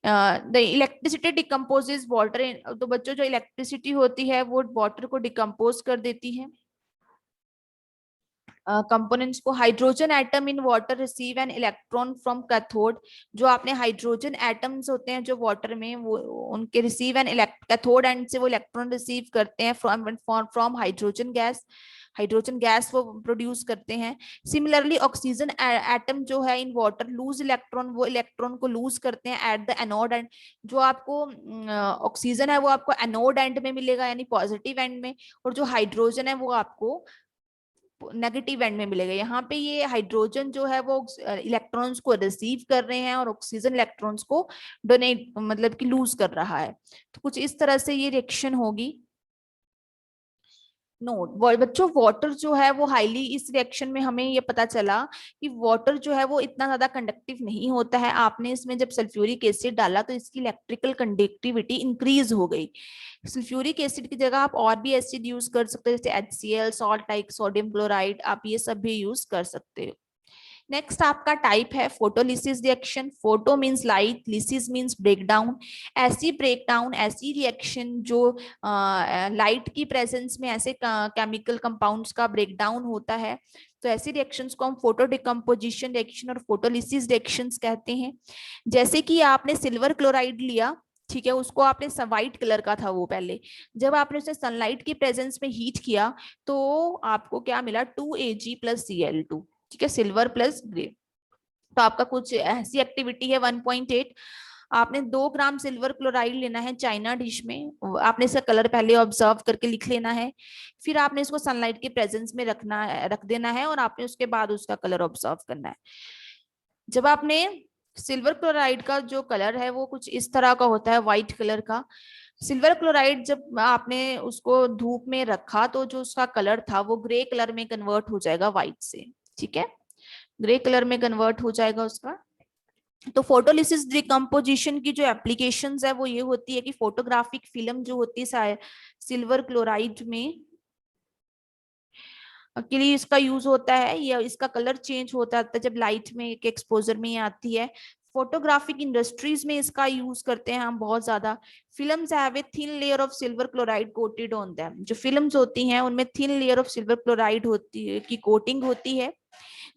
The electricity decomposes water. तो बच्चों जो इलेक्ट्रिसिटी होती है वो वाटर को डिकम्पोज कर देती है। कंपोनेंट्स को, hydrogen atom in water receive an electron from cathode. जो आपने हाइड्रोजन एटम्स होते हैं जो वाटर में, वो उनके रिसीव एन कैथोड एंड से वो इलेक्ट्रॉन रिसीव करते हैं from hydrogen gas. Hydrogen gas वो प्रोड्यूस करते हैं। सिमिलरली ऑक्सीजन एटम जो है इन वाटर लूज इलेक्ट्रॉन, वो इलेक्ट्रॉन को लूज करते हैं एट द एनोड एंड। जो आपको ऑक्सीजन है वो आपको एनोड एंड में मिलेगा यानी पॉजिटिव एंड में, और जो हाइड्रोजन है वो आपको नेगेटिव एंड में मिलेगा। यहाँ पे ये हाइड्रोजन जो है वो इलेक्ट्रॉन्स को रिसीव कर रहे हैं और ऑक्सीजन इलेक्ट्रॉन्स को डोनेट मतलब कि लूज कर रहा है। तो कुछ इस तरह से ये रिएक्शन होगी। नोट बच्चों, वाटर जो है वो हाईली, इस रिएक्शन में हमें ये पता चला कि वाटर जो है वो इतना ज्यादा कंडक्टिव नहीं होता है। आपने इसमें जब सल्फ्यूरिक एसिड डाला तो इसकी इलेक्ट्रिकल कंडक्टिविटी इंक्रीज हो गई। सल्फ्यूरिक एसिड की जगह आप और भी एसिड यूज कर सकते हो, जैसे HCl, salt like sodium chloride, आप ये सब भी यूज कर सकते हो। नेक्स्ट आपका टाइप है photolysis reaction. Photo means light, lysis means breakdown. ऐसी ब्रेकडाउन, ऐसी रिएक्शन जो लाइट की प्रेजेंस में ऐसे केमिकल कंपाउंड्स का ब्रेकडाउन होता है, तो ऐसी रिएक्शंस को हम फोटो डिकम्पोजिशन रिएक्शन और फोटोलिसिस रिएक्शंस कहते हैं। जैसे कि आपने सिल्वर क्लोराइड लिया, ठीक है, उसको आपने व्हाइट कलर का था वो पहले, जब आपने उसे सनलाइट की प्रेजेंस में हीट किया तो आपको क्या मिला, 2Ag + Cl2, ठीक है, सिल्वर प्लस ग्रे। तो आपका कुछ ऐसी एक्टिविटी है 1.8। आपने 2 ग्राम सिल्वर क्लोराइड लेना है चाइना डिश में, आपने इसका कलर पहले ऑब्जर्व करके लिख लेना है, फिर आपने इसको सनलाइट के प्रेजेंस में रख देना है और आपने उसके बाद उसका कलर ऑब्जर्व करना है। जब आपने सिल्वर क्लोराइड का जो कलर है वो कुछ इस तरह का होता है, व्हाइट कलर का। सिल्वर क्लोराइड जब आपने उसको धूप में रखा तो जो उसका कलर था वो ग्रे कलर में कन्वर्ट हो जाएगा व्हाइट से, ठीक है, ग्रे कलर में कन्वर्ट हो जाएगा उसका। तो फोटोलिसिस डिकम्पोजिशन की जो एप्लीकेशंस है वो ये होती है कि फोटोग्राफिक फिल्म जो होती है सिल्वर क्लोराइड में के लिए इसका यूज होता है, या इसका कलर चेंज होता है जब लाइट में एक एक्सपोजर में आती है। फोटोग्राफिक इंडस्ट्रीज में इसका यूज करते हैं हम बहुत ज्यादा। Films have a thin layer of silver chloride coated on them. जो फिल्म्स होती हैं उनमें thin layer of silver chloride होती है की कोटिंग होती है।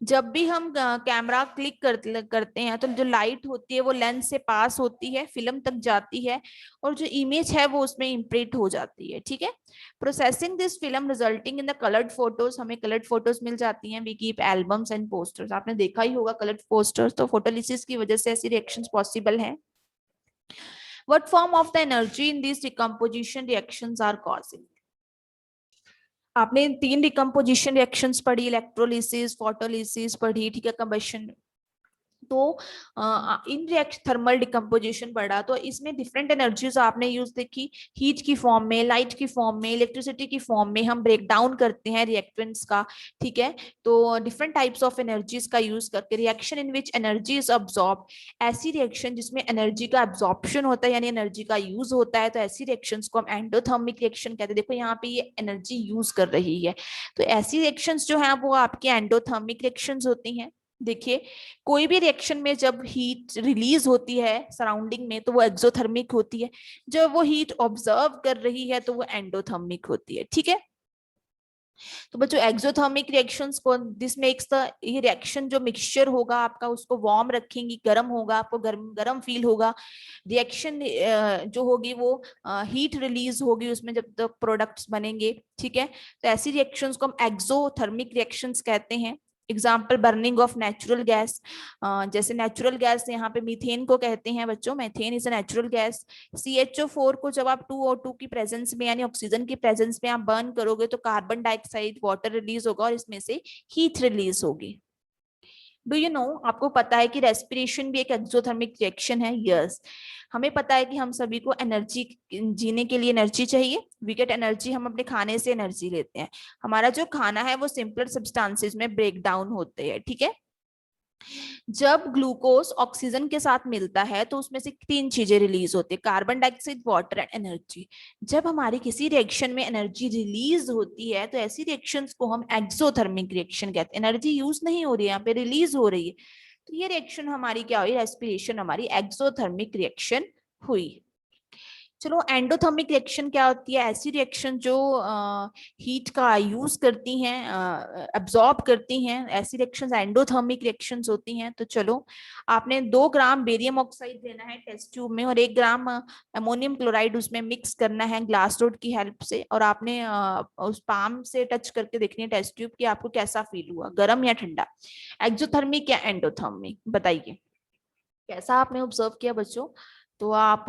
जब भी हम कैमरा क्लिक करते हैं तो जो लाइट होती है वो लेंस से पास होती है, फिल्म तक जाती है और जो इमेज है वो उसमें इम्प्रिंट हो जाती है, ठीक है। Processing this film resulting in the coloured photos, हमें कलर्ड फोटोज मिल जाती हैं। We keep albums and posters, आपने देखा ही होगा कलर्ड पोस्टर्स। तो फोटोलिसिस की वजह से ऐसी रिएक्शंस पॉसिबल हैं। What form of the energy in these decomposition reactions are causing? आपने 3 डिकम्पोजिशन रिएक्शंस पढ़ी, इलेक्ट्रोलिसिस, फोटोलिसिस पढ़ी, ठीक है, कंबशन। तो इन रिएक्शन थर्मल डिकम्पोजिशन पढ़ा, तो इसमें डिफरेंट एनर्जीज आपने यूज देखी, हीट की फॉर्म में, लाइट की फॉर्म में, इलेक्ट्रिसिटी की फॉर्म में हम ब्रेक डाउन करते हैं रिएक्टेंट्स का, ठीक है। तो डिफरेंट टाइप्स ऑफ एनर्जीज का यूज करके reaction in which energy is absorb, ऐसी रिएक्शन जिसमें एनर्जी का एब्जॉर्प्शन होता है यानी एनर्जी का यूज होता है, तो ऐसी रिएक्शंस को हम एंडोथर्मिक रिएक्शन कहते हैं। देखो यहाँ पे ये एनर्जी यूज कर रही है, तो ऐसी रिएक्शंस जो है वो आपकी एंडोथर्मिक रिएक्शंस होती हैं। देखिए, कोई भी रिएक्शन में जब हीट रिलीज होती है सराउंडिंग में तो वो एक्सोथर्मिक होती है, जब वो हीट ऑब्जर्व कर रही है तो वो एंडोथर्मिक होती है, ठीक है। तो बच्चों एक्सोथर्मिक रिएक्शंस को दिस मेक्स द, ये रिएक्शन जो मिक्सचर होगा आपका उसको वार्म रखेंगी, गर्म होगा, आपको गर्म गर्म फील होगा। रिएक्शन जो होगी वो हीट रिलीज होगी उसमें जब तक प्रोडक्ट्स बनेंगे, ठीक है। तो ऐसी रिएक्शंस को हम एक्सोथर्मिक रिएक्शंस कहते हैं। Example burning of natural gas, जैसे नेचुरल गैस यहाँ पे मीथेन को कहते हैं बच्चों, methane is a natural gas. CH4 को जब आप 2O2 की प्रेजेंस में यानी ऑक्सीजन की प्रेजेंस में आप बर्न करोगे तो कार्बन डाइऑक्साइड वाटर रिलीज होगा और इसमें से हीट रिलीज होगी। डू यू नो, आपको पता है कि रेस्पिरेशन भी एक एक्सोथर्मिक रिएक्शन है। यस, हमें पता है कि हम सभी को एनर्जी, जीने के लिए एनर्जी चाहिए। वी गेट एनर्जी, हम अपने खाने से एनर्जी लेते हैं। हमारा जो खाना है वो सिंपल सब्सटेंसेस में ब्रेक डाउन होते हैं, ठीक है। जब ग्लूकोज ऑक्सीजन के साथ मिलता है तो उसमें से 3 चीजें रिलीज होती है, carbon dioxide, water and energy. जब हमारी किसी रिएक्शन में एनर्जी रिलीज होती है तो ऐसी रिएक्शंस को हम एक्सोथर्मिक रिएक्शन कहते हैं। एनर्जी यूज नहीं हो रही है, यहाँ पे रिलीज हो रही है, तो ये रिएक्शन हमारी क्या हुई, रेस्पिरेशन हमारी एक्सोथर्मिक रिएक्शन हुई। चलो, एंडोथर्मिक रिएक्शन क्या होती है? ऐसी रिएक्शन जो हीट का यूज करती हैं, एब्जॉर्ब करती हैं, ऐसी रिएक्शंस एंडोथर्मिक रिएक्शंस होती हैं। तो चलो, आपने 2 ग्राम बेरियम ऑक्साइड लेना है टेस्ट ट्यूब में, और 1 ग्राम अमोनियम क्लोराइड उसमें मिक्स करना है ग्लास रोड की हेल्प से, और आपने उस पाम से टच करके देखनी है टेस्ट ट्यूब कि आपको कैसा फील हुआ, गर्म या ठंडा, एक्सोथर्मिक या एंडोथर्मिक, बताइए कैसा आपने ऑब्जर्व किया बच्चों। तो आप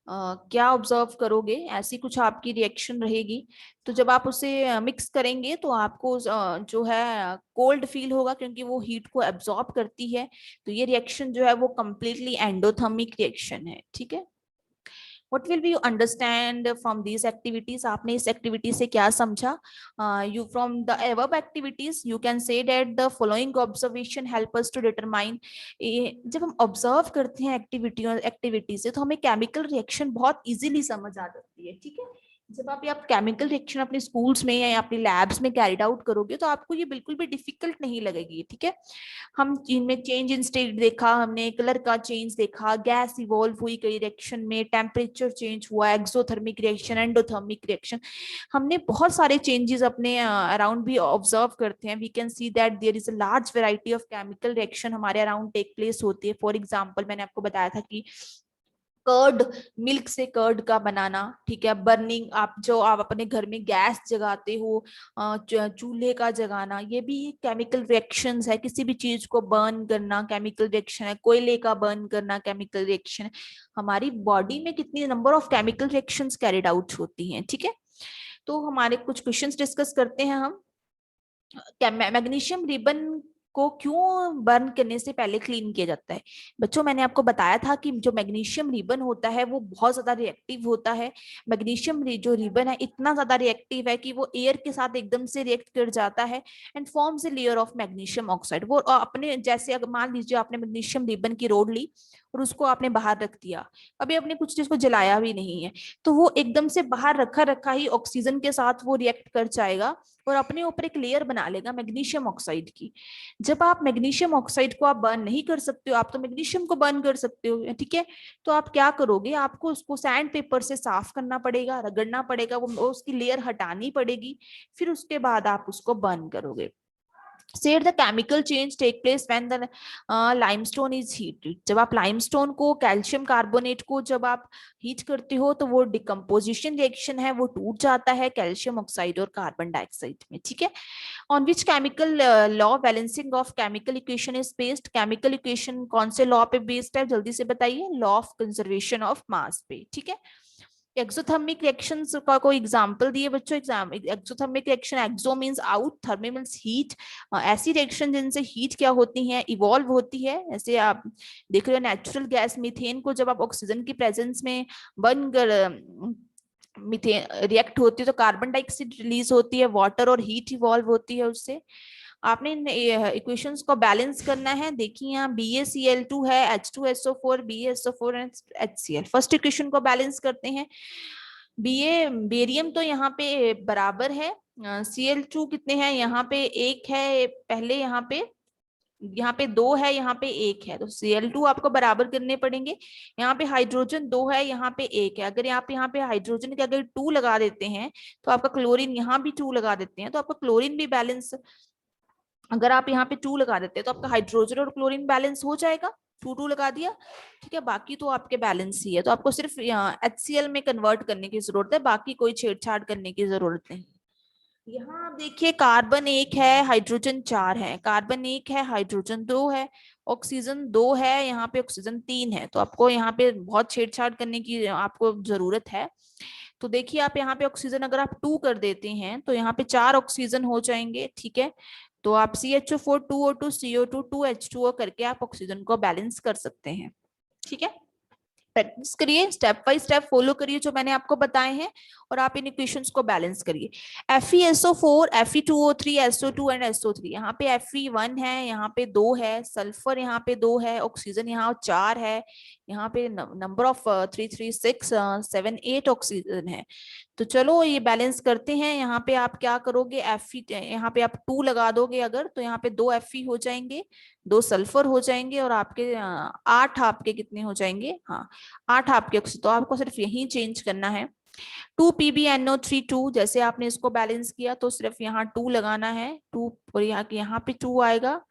क्या ऑब्जर्व करोगे, ऐसी कुछ आपकी रिएक्शन रहेगी। तो जब आप उसे मिक्स करेंगे तो आपको जो है कोल्ड फील होगा, क्योंकि वो हीट को एब्जॉर्ब करती है। तो ये रिएक्शन जो है वो कंप्लीटली एंडोथर्मिक रिएक्शन है, ठीक है। what will you understand from these activities? आपने इस एक्टिविटी से क्या समझा? You from the above activities you can say that the following observation help us to determine, जब हम ऑब्जर्व करते हैं एक्टिविटी से तो हमें केमिकल रिएक्शन बहुत इजीली समझ आ जाती है, ठीक है। जब आप केमिकल रिएक्शन अपने स्कूल्स में या अपने लैब्स में कैरिड आउट करोगे तो आपको ये बिल्कुल भी डिफिकल्ट नहीं लगेगी, ठीक है। हम इनमें चेंज इन स्टेट देखा, हमने कलर का चेंज देखा, गैस इवॉल्व हुई कई रिएक्शन में, टेम्परेचर चेंज हुआ, एक्सोथर्मिक रिएक्शन, एंडोथर्मिक रिएक्शन, हमने बहुत सारे चेंजेस अपने अराउंड भी ऑब्जर्व करते हैं। We can see that there is a large variety of chemical reaction हमारे अराउंड टेक प्लेस होती है। फॉर एग्जाम्पल, मैंने आपको बताया था कि कर्ड, मिल्क से कर्ड का बनाना, ठीक है। बर्निंग, आप अपने घर में गैस जगाते हो, चूल्हे का जगाना, ये भी केमिकल रिएक्शंस है। किसी भी चीज को बर्न करना केमिकल रिएक्शन है, कोयले का बर्न करना केमिकल रिएक्शन है। हमारी बॉडी में कितनी number of chemical reactions carried out होती हैं, ठीक है। तो हमारे कुछ क्वेश्चंस डिस्कस करते हैं हम। मैग्नीशियम रिबन को क्यों बर्न करने से पहले क्लीन किया जाता है? बच्चों, मैंने आपको बताया था कि जो मैग्नीशियम रिबन होता है वो बहुत ज्यादा रिएक्टिव होता है। मैग्नीशियम जो रिबन है इतना ज्यादा रिएक्टिव है कि वो एयर के साथ एकदम से रिएक्ट कर जाता है and forms a layer of magnesium oxide. वो अपने जैसे, अगर मान लीजिए आपने मैग्नीशियम रिबन की रोड ली और उसको आपने बाहर रख दिया, अभी आपने कुछ चीज को जलाया भी नहीं है, तो वो एकदम से बाहर रखा रखा ही ऑक्सीजन के साथ वो रिएक्ट कर जाएगा और अपने ऊपर एक लेयर बना लेगा मैग्नीशियम ऑक्साइड की। जब आप मैग्नीशियम ऑक्साइड को आप बर्न नहीं कर सकते हो, आप तो मैग्नीशियम को बर्न कर सकते हो, ठीक है। तो आप क्या करोगे, आपको उसको सैंड पेपर से साफ करना पड़ेगा, रगड़ना पड़ेगा, वो उसकी लेयर हटानी पड़ेगी, फिर उसके बाद आप उसको बर्न करोगे। Said the chemical change take place when the limestone is heated। जब आप लाइमस्टोन को, कैल्शियम कार्बोनेट को जब आप हीट करते हो तो वो डिकम्पोजिशन रिएक्शन है, वो टूट जाता है कैल्शियम ऑक्साइड और कार्बन डाइऑक्साइड में, ठीक है। On which chemical law balancing of chemical equation is based? Chemical equation कौन से लॉ पे बेस्ड है, जल्दी से बताइए। लॉ ऑफ कंजर्वेशन ऑफ मास पे, ठीक है। एक्सोथर्मिक रिएक्शंस का कोई एग्जांपल दिए बच्चों। एक्सोथर्मिक रिएक्शन, एक्सो means out, thermy means heat. ऐसी रिएक्शन जिनसे हीट क्या होती है, इवॉल्व होती है। ऐसे आप देख रहे हो नेचुरल गैस मीथेन को जब आप ऑक्सीजन की प्रेजेंस में बर्न कर मीथेन रिएक्ट होती है तो कार्बन डाइऑक्साइड रिलीज होती है, वाटर और हीट इवॉल्व होती है उससे। आपने इन इक्वेशंस को बैलेंस करना है। देखिए यहाँ BaCl2 है, H2SO4, BaSO4 and HCl। First equation को बैलेंस करते हैं। बेरियम तो यहाँ पे बराबर है, Cl2 कितने हैं, यहाँ पे 1 है पहले, यहाँ पे 2 है, यहाँ पे 1 है, तो Cl2 आपको बराबर करने पड़ेंगे। यहाँ पे हाइड्रोजन 2 है, यहाँ पे 1 है। अगर आप यहाँ पे हाइड्रोजन के अगर 2 लगा देते हैं तो आपका क्लोरीन, यहाँ भी 2 लगा देते हैं तो आपका क्लोरीन भी बैलेंस। अगर आप यहाँ पे 2 लगा देते हैं तो आपका हाइड्रोजन और क्लोरीन बैलेंस हो जाएगा। 2 लगा दिया, ठीक है। बाकी तो आपके बैलेंस ही है, तो आपको सिर्फ HCl में कन्वर्ट करने की जरूरत है, बाकी कोई छेड़छाड़ करने की जरूरत नहीं। यहाँ आप देखिए, कार्बन 1 है, हाइड्रोजन 4 है, कार्बन 1 है, हाइड्रोजन 2 है, ऑक्सीजन 2 है, यहाँ पे ऑक्सीजन 3 है। तो आपको यहाँ पे बहुत छेड़छाड़ करने की आपको जरूरत है। तो देखिए, आप यहाँ पे ऑक्सीजन अगर आप 2 कर देते हैं तो यहाँ पे 4 ऑक्सीजन हो जाएंगे, ठीक है। तो आप CHO4 2O2 CO2 2H2O करके आप ऑक्सीजन को बैलेंस कर सकते हैं, ठीक है। प्रैक्टिस करिए, स्टेप बाय स्टेप फॉलो करिए जो मैंने आपको बताए हैं, और आप इन इक्वेशंस को बैलेंस करिए। FeSO4, Fe2O3, SO2 and SO3। यहाँ पे Fe1 है, यहाँ पे 2 है, सल्फर यहाँ पे 2 है, ऑक्सीजन यहाँ 4 है, यहाँ पे नंबर ऑफ 3, 3, 6, 7, 8 ऑक्सीजन है। तो चलो ये बैलेंस करते हैं। यहाँ पे आप क्या करोगे, Fe, यहाँ पे आप 2 लगा दोगे अगर, तो यहाँ पे 2 Fe हो जाएंगे, 2 सल्फर हो जाएंगे, और आपके 8 आपके कितने हो जाएंगे, हाँ 8 आपके ऑक्सीजन। तो आपको सिर्फ यही चेंज करना है। 2 PbNO3 2, जैसे आपने इसको बैलेंस किया तो सिर्फ यहाँ 2 लगाना है, 2, और यहाँ पे 2 आएगा,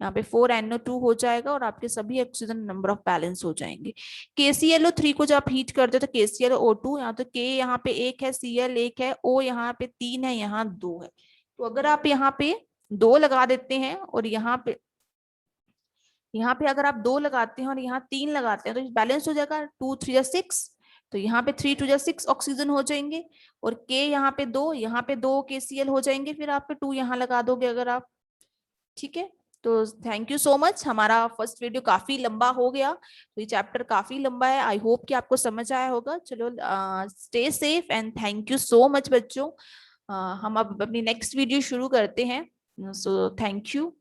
यहाँ पे 4NO2 हो जाएगा, और आपके सभी ऑक्सीजन नंबर ऑफ बैलेंस हो जाएंगे। KClO3 को जब आप हीट करते हो तो KClO2, यहाँ तो K यहाँ पे 1 है, Cl 1 है, O यहाँ पे 3 है, यहाँ 2 है। तो अगर आप यहाँ पे 2 लगा देते हैं, और यहाँ पे अगर आप 2 लगाते हैं और यहाँ 3 लगाते हैं, तो बैलेंस हो जाएगा 2 3 6। तो यहाँ पे 3 2 6 ऑक्सीजन हो जाएंगे, और K यहाँ पे 2, यहाँ पे 2 KCl हो जाएंगे, फिर आपके 2 यहाँ लगा दोगे अगर आप। ठीक है, तो थैंक यू सो मच। हमारा फर्स्ट वीडियो काफी लंबा हो गया, तो ये चैप्टर काफी लंबा है। आई होप कि आपको समझ आया होगा। चलो, stay safe and thank you so much बच्चों। हम अब अपनी नेक्स्ट वीडियो शुरू करते हैं। So thank you.